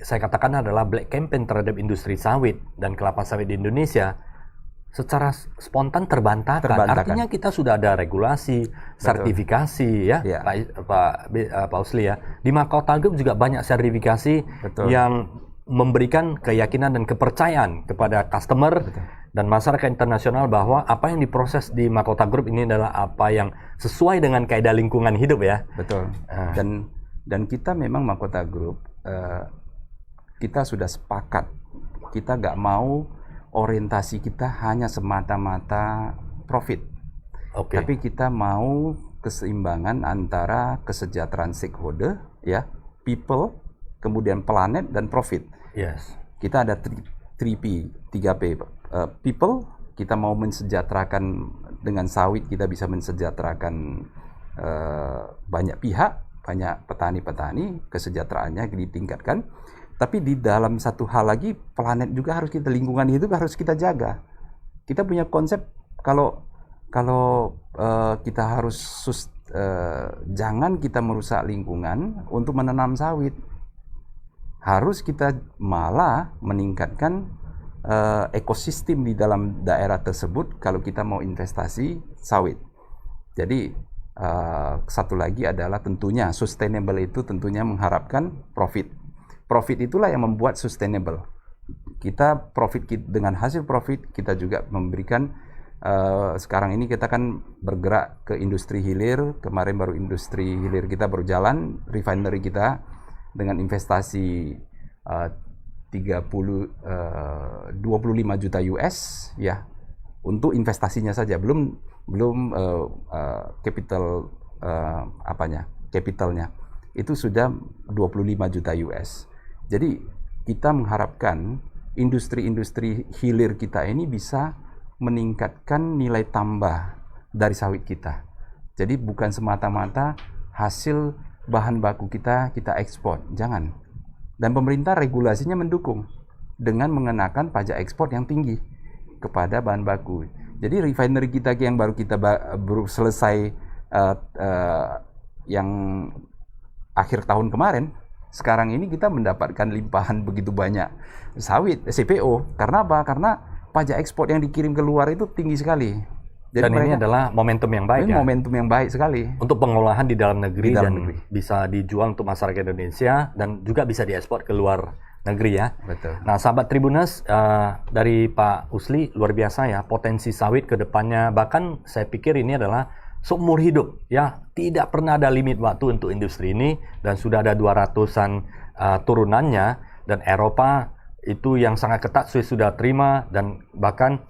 saya katakan adalah black campaign terhadap industri sawit dan kelapa sawit di Indonesia secara spontan terbantahkan. Artinya kita sudah ada regulasi, sertifikasi ya, ya. Pak Usli ya. Di Mahkota Group juga banyak sertifikasi. Betul. Yang memberikan keyakinan dan kepercayaan kepada customer. Betul. Dan masyarakat internasional bahwa apa yang diproses di Mahkota Group ini adalah apa yang sesuai dengan kaidah lingkungan hidup ya. Betul. Dan kita memang Mahkota Group, kita sudah sepakat, kita nggak mau orientasi kita hanya semata-mata profit. Okay. Tapi kita mau keseimbangan antara kesejahteraan stakeholder, ya, people, kemudian planet dan profit. Yes. Kita ada 3P, people, kita mau mensejahterakan dengan sawit, kita bisa mensejahterakan banyak pihak, banyak petani-petani, kesejahteraannya ditingkatkan. Tapi di dalam satu hal lagi, planet juga harus kita, lingkungan hidup harus kita jaga. Kita punya konsep kalau kita harus jangan kita merusak lingkungan untuk menanam sawit. Harus kita malah meningkatkan ekosistem di dalam daerah tersebut kalau kita mau investasi sawit. Jadi satu lagi adalah tentunya sustainable itu tentunya mengharapkan profit. Profit itulah yang membuat sustainable. Kita profit, dengan hasil profit kita juga memberikan, sekarang ini kita kan bergerak ke industri hilir. Kemarin baru industri hilir kita berjalan, refinery kita dengan investasi 25 juta US ya, untuk investasinya saja, belum capital capitalnya itu sudah 25 juta US. Jadi kita mengharapkan industri-industri hilir kita ini bisa meningkatkan nilai tambah dari sawit kita. Jadi bukan semata-mata hasil bahan baku kita ekspor, jangan. Dan pemerintah regulasinya mendukung dengan mengenakan pajak ekspor yang tinggi kepada bahan baku. Jadi refinery kita yang baru kita baru selesai yang akhir tahun kemarin, sekarang ini kita mendapatkan limpahan begitu banyak sawit CPO. Karena apa? Karena pajak ekspor yang dikirim keluar itu tinggi sekali. Jadi dan ini adalah momentum yang baik, ini ya? Momentum yang baik sekali. Untuk pengolahan di dalam negeri Di dalam dan negeri. bisa dijual untuk masyarakat Indonesia dan juga bisa diekspor ke luar negeri, ya. Betul. Nah, sahabat Tribuners, dari Pak Usli luar biasa ya, potensi sawit ke depannya. Bahkan saya pikir ini adalah seumur hidup, ya. Tidak pernah ada limit waktu untuk industri ini, dan sudah ada 200-an turunannya, dan Eropa itu yang sangat ketat sudah terima, dan bahkan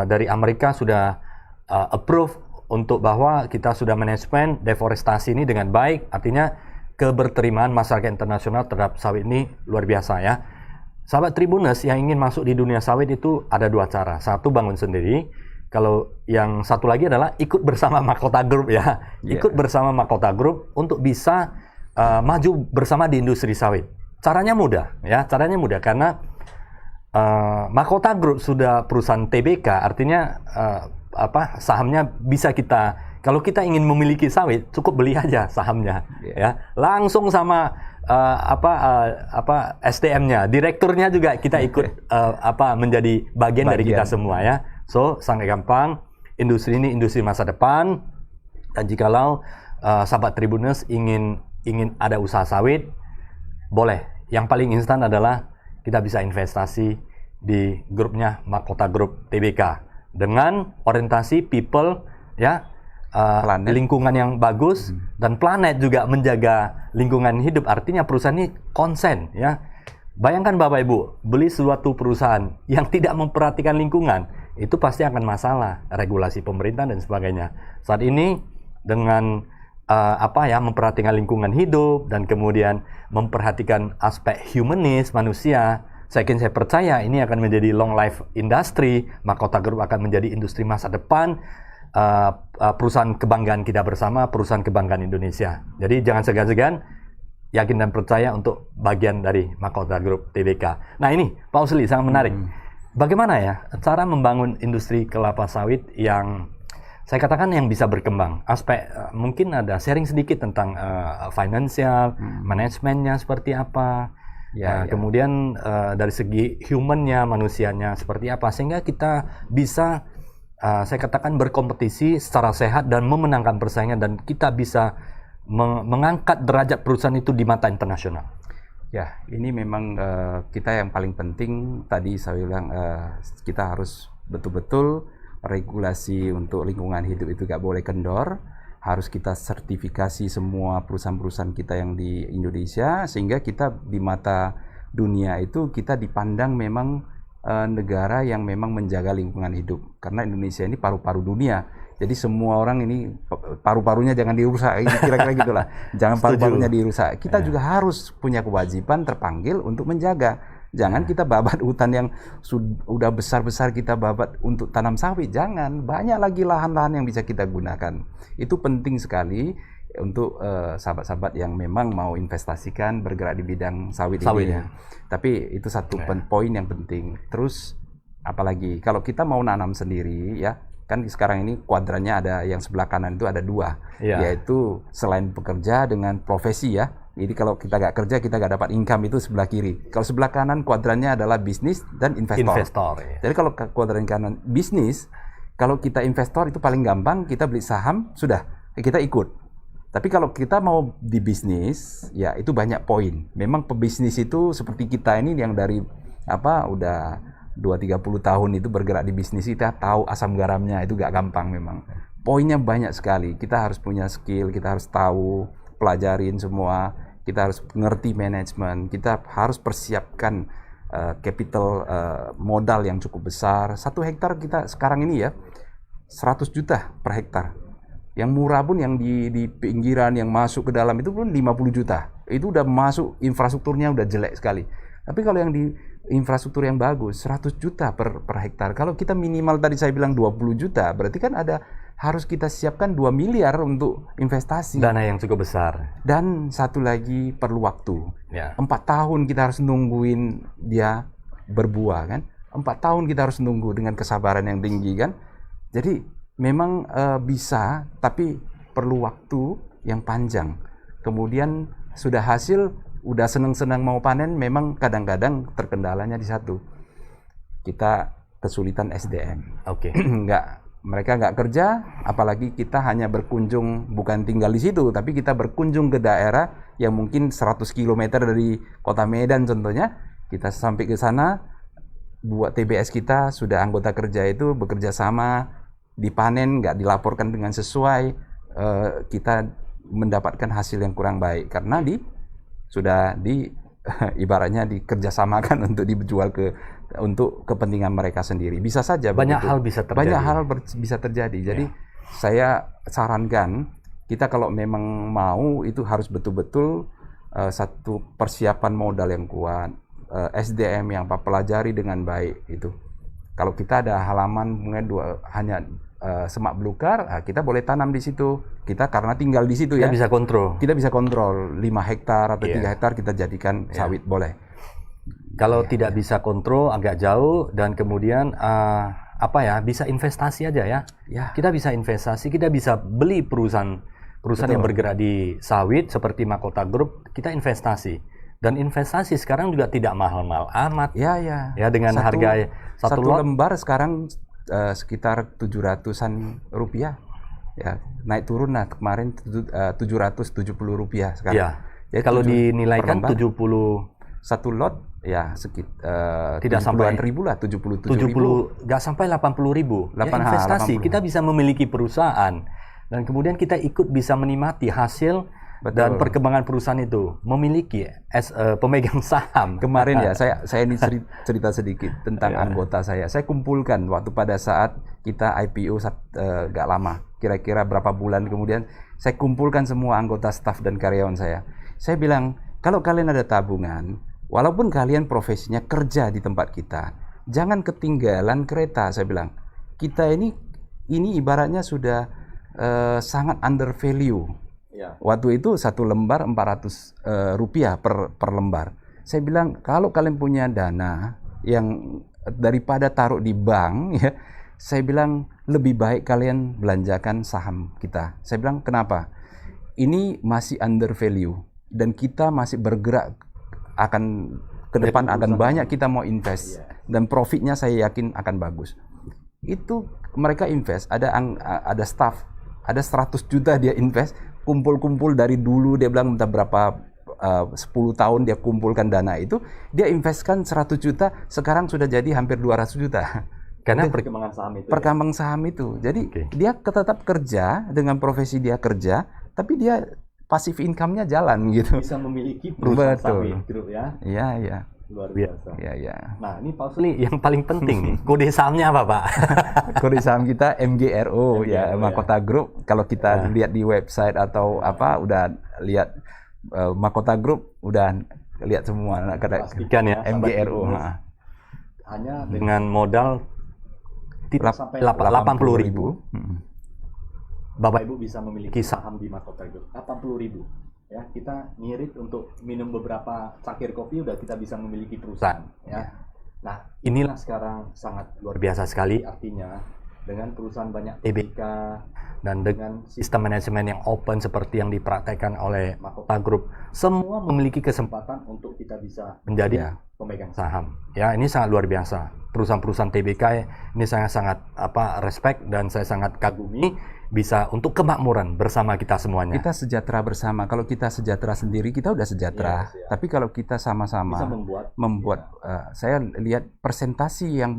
dari Amerika sudah approve untuk bahwa kita sudah manajemen deforestasi ini dengan baik. Artinya keberterimaan masyarakat internasional terhadap sawit ini luar biasa, ya. Sahabat Tribuners yang ingin masuk di dunia sawit itu ada dua cara. Satu, bangun sendiri. Kalau yang satu lagi adalah ikut bersama Mahkota Group, ya. Ikut bersama Mahkota Group untuk bisa maju bersama di industri sawit. Caranya mudah, ya. Caranya mudah karena Mahkota Group sudah perusahaan TBK, artinya sahamnya bisa kita, kalau kita ingin memiliki sawit cukup beli aja sahamnya, ya. Langsung sama SDM-nya, direkturnya juga kita ikut menjadi bagian dari kita semua, ya. So sangat gampang. Industri ini industri masa depan, dan jikalau sahabat Tribuners ingin ada usaha sawit, boleh. Yang paling instan adalah kita bisa investasi di grupnya Mahkota Group TBK dengan orientasi people, ya, lingkungan yang bagus, dan planet juga menjaga lingkungan hidup. Artinya perusahaan ini konsen, ya. Bayangkan Bapak Ibu, beli suatu perusahaan yang tidak memperhatikan lingkungan, itu pasti akan masalah, regulasi pemerintah dan sebagainya. Saat ini dengan memperhatikan lingkungan hidup dan kemudian memperhatikan aspek humanis manusia, saya percaya ini akan menjadi long life industry. Mahkota Group akan menjadi industri masa depan, perusahaan kebanggaan kita bersama, perusahaan kebanggaan Indonesia. Jadi jangan segan-segan, yakin dan percaya untuk bagian dari Mahkota Group TBK. Nah ini Pak Usli sangat menarik. Bagaimana ya cara membangun industri kelapa sawit yang saya katakan yang bisa berkembang? Aspek mungkin ada sharing sedikit tentang financial, manajemennya seperti apa. Kemudian dari segi humannya, manusianya seperti apa, sehingga kita bisa saya katakan berkompetisi secara sehat dan memenangkan persaingan, dan kita bisa mengangkat derajat perusahaan itu di mata internasional. Ya, ini memang kita yang paling penting tadi saya bilang, kita harus betul-betul regulasi untuk lingkungan hidup itu gak boleh kendor. Harus kita sertifikasi semua perusahaan-perusahaan kita yang di Indonesia, sehingga kita di mata dunia itu kita dipandang memang negara yang memang menjaga lingkungan hidup. Karena Indonesia ini paru-paru dunia. Jadi semua orang ini paru-parunya jangan dirusak, kira-kira gitulah. Jangan paru-parunya dirusak. Kita juga harus punya kewajiban terpanggil untuk menjaga. Jangan kita babat hutan yang sudah besar-besar kita babat untuk tanam sawit. Jangan, banyak lagi lahan-lahan yang bisa kita gunakan. Itu penting sekali untuk sahabat-sahabat yang memang mau investasikan bergerak di bidang sawit ini. Ya. Tapi itu satu poin yang penting. Terus apalagi kalau kita mau nanam sendiri, ya kan sekarang ini kuadrannya ada yang sebelah kanan itu ada dua, yaitu selain pekerja dengan profesi, ya. Jadi kalau kita nggak kerja, kita nggak dapat income, itu sebelah kiri. Kalau sebelah kanan kuadrannya adalah bisnis dan investor. Jadi kalau kuadran kanan bisnis, kalau kita investor itu paling gampang, kita beli saham, sudah, kita ikut. Tapi kalau kita mau di bisnis, ya itu banyak poin. Memang pebisnis itu seperti kita ini yang dari udah 20-30 tahun itu bergerak di bisnis, kita tahu asam garamnya, itu gak gampang memang. Poinnya banyak sekali. Kita harus punya skill, kita harus tahu, pelajarin semua, kita harus ngerti manajemen, kita harus persiapkan capital modal yang cukup besar. 1 hektar kita sekarang ini ya 100 juta per hektar. Yang murah pun yang di pinggiran yang masuk ke dalam itu pun 50 juta. Itu udah masuk, infrastrukturnya udah jelek sekali. Tapi kalau yang di infrastruktur yang bagus 100 juta per hektar. Kalau kita minimal tadi saya bilang 20 juta, berarti kan harus kita siapkan 2 miliar untuk investasi. Dana yang cukup besar. Dan satu lagi perlu waktu. 4 tahun kita harus nungguin dia berbuah kan. 4 tahun kita harus nunggu dengan kesabaran yang tinggi kan. Jadi memang bisa, tapi perlu waktu yang panjang. Kemudian sudah hasil, udah senang-senang mau panen, memang kadang-kadang terkendalanya di satu. Kita kesulitan SDM. Oke. Mereka nggak kerja, apalagi kita hanya berkunjung, bukan tinggal di situ, tapi kita berkunjung ke daerah yang mungkin 100 km dari kota Medan contohnya. Kita sampai ke sana, buat TBS kita sudah anggota kerja itu bekerja sama, dipanen, nggak dilaporkan dengan sesuai, kita mendapatkan hasil yang kurang baik karena sudah ibaratnya dikerjasamakan untuk dijual untuk kepentingan mereka sendiri. Bisa saja Banyak begitu. hal bisa terjadi. Banyak hal bisa terjadi. Jadi saya sarankan kita kalau memang mau itu harus betul-betul satu persiapan modal yang kuat, SDM yang pelajari dengan baik itu. Kalau kita ada halaman mungkin hanya semak belukar, kita boleh tanam di situ. Kita karena tinggal di situ Kita ya. bisa kontrol. Kita bisa kontrol 5 hektar atau 3 hektar kita jadikan sawit boleh. Kalau tidak bisa kontrol agak jauh dan kemudian bisa investasi aja ya. Ya. Kita bisa investasi, kita bisa beli perusahaan yang bergerak di sawit seperti Makota Group, kita investasi. Dan investasi sekarang juga tidak mahal-mahal amat. Ya, ya. Ya dengan harga satu lot lembar sekarang sekitar 700-an rupiah. Ya, naik turun lah kemarin 770 rupiah sekarang. Ya. Jadi kalau dinilaikan 70 satu lot ya sekitar tidak sampai ribu lah, 77 ribu. Nggak sampai 80 ribu. Ya, 8, investasi, 80. kita bisa memiliki perusahaan dan kemudian kita ikut bisa menikmati hasil. Betul. Dan perkembangan perusahaan itu memiliki pemegang saham. Kemarin ya saya ini cerita sedikit tentang anggota saya. Saya kumpulkan waktu pada saat kita IPO gak lama, kira-kira berapa bulan kemudian saya kumpulkan semua anggota staf dan karyawan saya. Saya bilang, kalau kalian ada tabungan, walaupun kalian profesinya kerja di tempat kita, jangan ketinggalan kereta. Saya bilang, kita ini ibaratnya sudah sangat under value. Ya. Waktu itu satu lembar 400 rupiah per lembar. Saya bilang kalau kalian punya dana yang daripada taruh di bank, ya, saya bilang lebih baik kalian belanjakan saham kita. Saya bilang kenapa? Ini masih under value dan kita masih bergerak akan ke depan akan banyak kita mau invest dan profitnya saya yakin akan bagus. Itu mereka invest, ada staff, ada 100 juta dia invest. Kumpul-kumpul dari dulu, dia bilang entah berapa 10 tahun dia kumpulkan dana itu, dia investkan 100 juta, sekarang sudah jadi hampir 200 juta. Karena perkembangan saham itu. Perkembangan saham itu. Jadi dia tetap kerja dengan profesi dia kerja, tapi dia passive income-nya jalan gitu. Bisa memiliki perusahaan sawit gitu ya. Iya, iya. Luar biasa. Iya, iya. Nah, ini Pak Suli yang paling penting nih, kode sahamnya apa, Pak? Kode saham kita MGRO ya, Makota Group. Kalau kita lihat di website atau udah lihat Makota Group, udah lihat semua Pastikan ya, MGRO. Hanya dengan modal tidak sampai 80.000. Bapak Ibu bisa memiliki saham di Makota Group 80.000. Ya, kita ngirit untuk minum beberapa cangkir kopi udah kita bisa memiliki perusahaan ya. Nah, inilah sekarang sangat luar biasa sekali, artinya dengan perusahaan banyak TBK dan dengan sistem manajemen yang open seperti yang dipraktekkan oleh Makota Group, semua memiliki kesempatan untuk kita bisa menjadi pemegang saham. Ya, ini sangat luar biasa. Perusahaan-perusahaan TBK ini saya sangat respect dan saya sangat kagumi bisa untuk kemakmuran bersama kita semuanya. Kita sejahtera bersama. Kalau kita sejahtera sendiri, kita udah sejahtera. Tapi kalau kita sama-sama bisa membuat saya lihat presentasi yang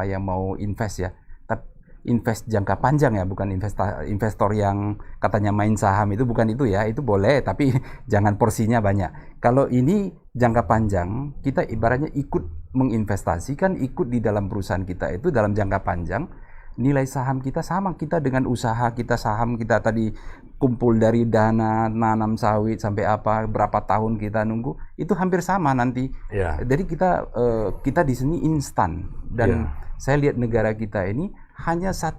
yang mau invest ya. Tapi invest jangka panjang ya, bukan investor yang katanya main saham itu, bukan itu ya. Itu boleh, tapi jangan porsinya banyak. Kalau ini jangka panjang, kita ibaratnya ikut menginvestasikan, ikut di dalam perusahaan kita itu dalam jangka panjang. Nilai saham kita sama, kita dengan usaha kita, saham kita tadi kumpul dari dana nanam sawit sampai berapa tahun kita nunggu, itu hampir sama nanti. Jadi kita di sini instan dan saya lihat negara kita ini hanya 1%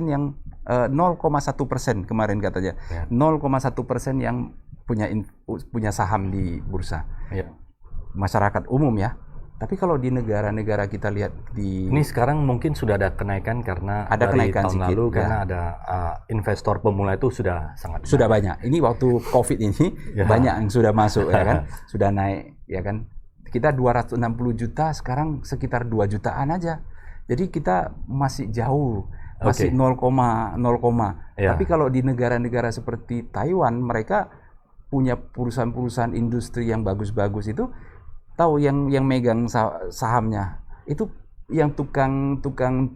yang 0,1% kemarin katanya, 0,1% yang punya saham di bursa. Masyarakat umum ya. Tapi kalau di negara-negara kita lihat di Ini sekarang mungkin sudah ada kenaikan karena Ada dari kenaikan tahun sedikit, lalu ya. karena ada investor pemula itu sudah sangat sudah banyak. Ini waktu COVID ini Ya. banyak yang sudah masuk ya kan, sudah naik ya kan. Kita 260 juta, sekarang sekitar 2 jutaan aja. Jadi kita masih jauh, masih Oke. 0,0. Ya. Tapi kalau di negara-negara seperti Taiwan, mereka punya perusahaan-perusahaan industri yang bagus-bagus itu, tahu yang megang sahamnya itu yang tukang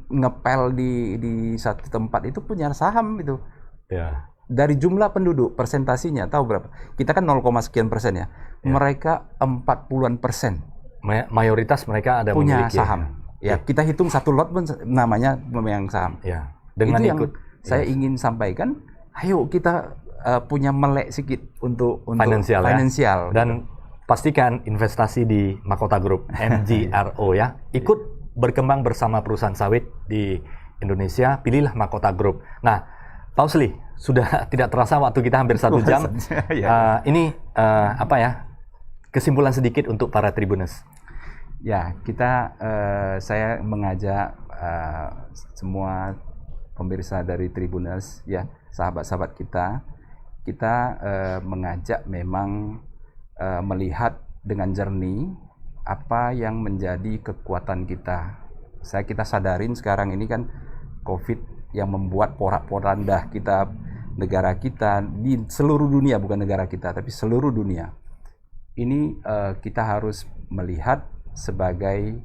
ngepel di satu tempat itu punya saham itu. Ya. Dari jumlah penduduk persentasinya tahu berapa? Kita kan 0, sekian persen ya. Mereka 40-an persen Mayoritas mereka ada punya memiliki saham. Ya, kita hitung satu lot pun namanya memegang saham. Ya. Dengan Itu yang ikut saya ingin sampaikan. Ayo kita punya melek sedikit untuk finansial, finansial. Dan pastikan investasi di Mahkota Group MGRO ya. Ikut berkembang bersama perusahaan sawit di Indonesia. Pilihlah Mahkota Group. Nah, Pak Usli, sudah tidak terasa waktu kita hampir 1 jam. Ya. Ini apa ya? Kesimpulan sedikit untuk para Tribuners. Ya, saya mengajak semua pemirsa dari Tribuners, ya, sahabat-sahabat kita mengajak memang melihat dengan jernih apa yang menjadi kekuatan kita. Kita sadarin sekarang ini kan COVID yang membuat porak-poranda kita, negara kita di seluruh dunia, bukan negara kita, tapi seluruh dunia. Ini kita harus melihat sebagai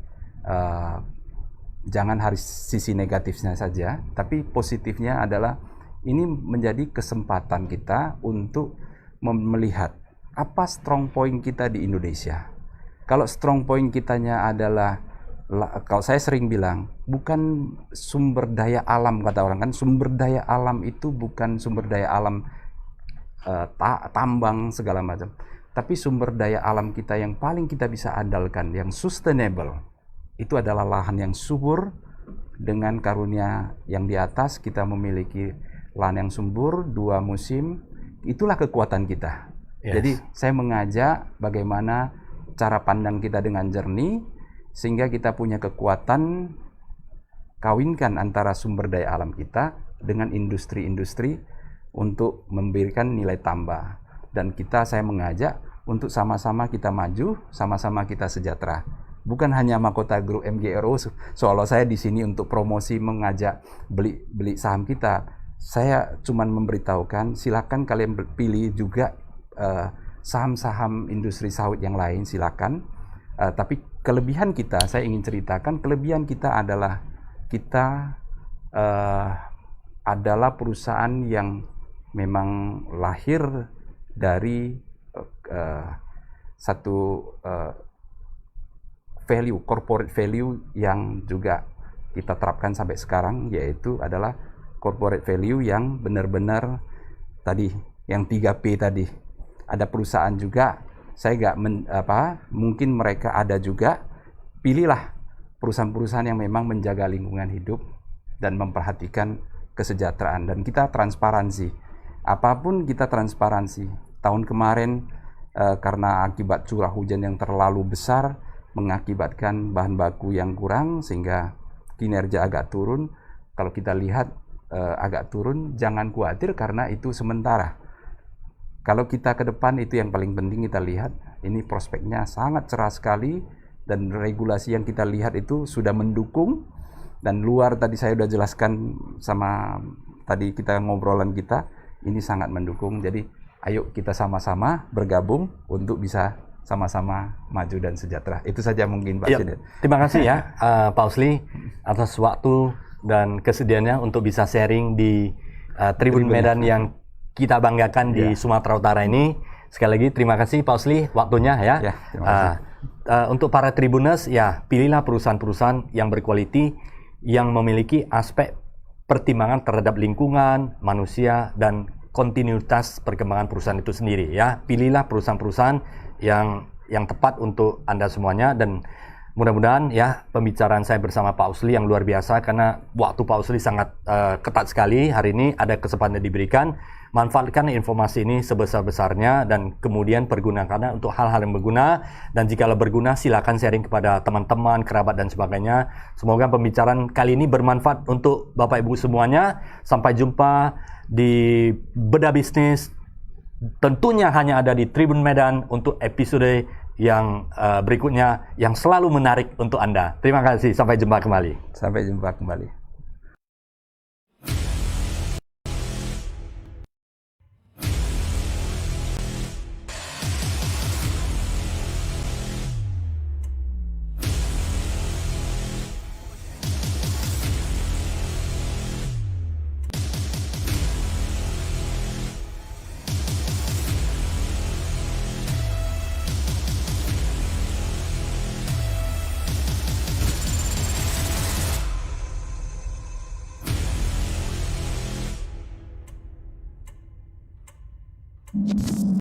jangan harus sisi negatifnya saja, tapi positifnya adalah ini menjadi kesempatan kita untuk melihat apa strong point kita di Indonesia. Kalau strong point kitanya adalah, kalau saya sering bilang, bukan sumber daya alam, kata orang kan, sumber daya alam itu bukan sumber daya alam tambang segala macam, tapi sumber daya alam kita yang paling kita bisa andalkan, yang sustainable, itu adalah lahan yang subur. Dengan karunia yang di atas, kita memiliki lahan yang subur, 2 musim, itulah kekuatan kita. Yes. Jadi saya mengajak bagaimana cara pandang kita dengan jernih, sehingga kita punya kekuatan, kawinkan antara sumber daya alam kita dengan industri-industri untuk memberikan nilai tambah. Dan saya mengajak untuk sama-sama kita maju, sama-sama kita sejahtera. Bukan hanya Mahkota Group MGRO, seolah saya di sini untuk promosi, mengajak beli saham kita. Saya cuma memberitahukan, silakan kalian pilih juga saham-saham industri sawit yang lain, silakan. Tapi kelebihan kita, saya ingin ceritakan, kelebihan kita adalah kita adalah perusahaan yang memang lahir dari satu value, corporate value yang juga kita terapkan sampai sekarang, yaitu adalah corporate value yang benar-benar tadi, yang 3P tadi. Ada perusahaan juga, saya mungkin mereka ada juga, pilihlah perusahaan-perusahaan yang memang menjaga lingkungan hidup dan memperhatikan kesejahteraan, dan kita transparansi. Apapun kita transparansi. Tahun kemarin karena akibat curah hujan yang terlalu besar mengakibatkan bahan baku yang kurang sehingga kinerja agak turun. Kalau kita lihat agak turun, jangan khawatir karena itu sementara. Kalau kita ke depan, itu yang paling penting kita lihat, ini prospeknya sangat cerah sekali, dan regulasi yang kita lihat itu sudah mendukung, dan luar tadi saya sudah jelaskan sama tadi kita ngobrolan kita, ini sangat mendukung. Jadi ayo kita sama-sama bergabung untuk bisa sama-sama maju dan sejahtera. Itu saja mungkin Pak Sidet. Terima kasih ya Pak Usli atas waktu dan kesediaannya untuk bisa sharing di Tribun Medan yang kita banggakan di Sumatera Utara ini. Sekali lagi terima kasih Pak Usli waktunya ya. Terima kasih. Untuk para Tribuners, ya pilihlah perusahaan-perusahaan yang berkualiti, yang memiliki aspek pertimbangan terhadap lingkungan, manusia, dan kontinuitas perkembangan perusahaan itu sendiri ya. Pilihlah perusahaan-perusahaan yang tepat untuk Anda semuanya, dan Mudah-mudahan ya pembicaraan saya bersama Pak Usli yang luar biasa, karena waktu Pak Usli sangat ketat sekali. Hari ini ada kesempatan diberikan, manfaatkan informasi ini sebesar-besarnya dan kemudian pergunakannya untuk hal-hal yang berguna, dan jikalau berguna silakan sharing kepada teman-teman, kerabat dan sebagainya. Semoga pembicaraan kali ini bermanfaat untuk Bapak Ibu semuanya. Sampai jumpa di Bedah Bisnis, tentunya hanya ada di Tribun Medan untuk episode yang berikutnya yang selalu menarik untuk Anda. Terima kasih, sampai jumpa kembali. Sampai jumpa kembali. Thank you.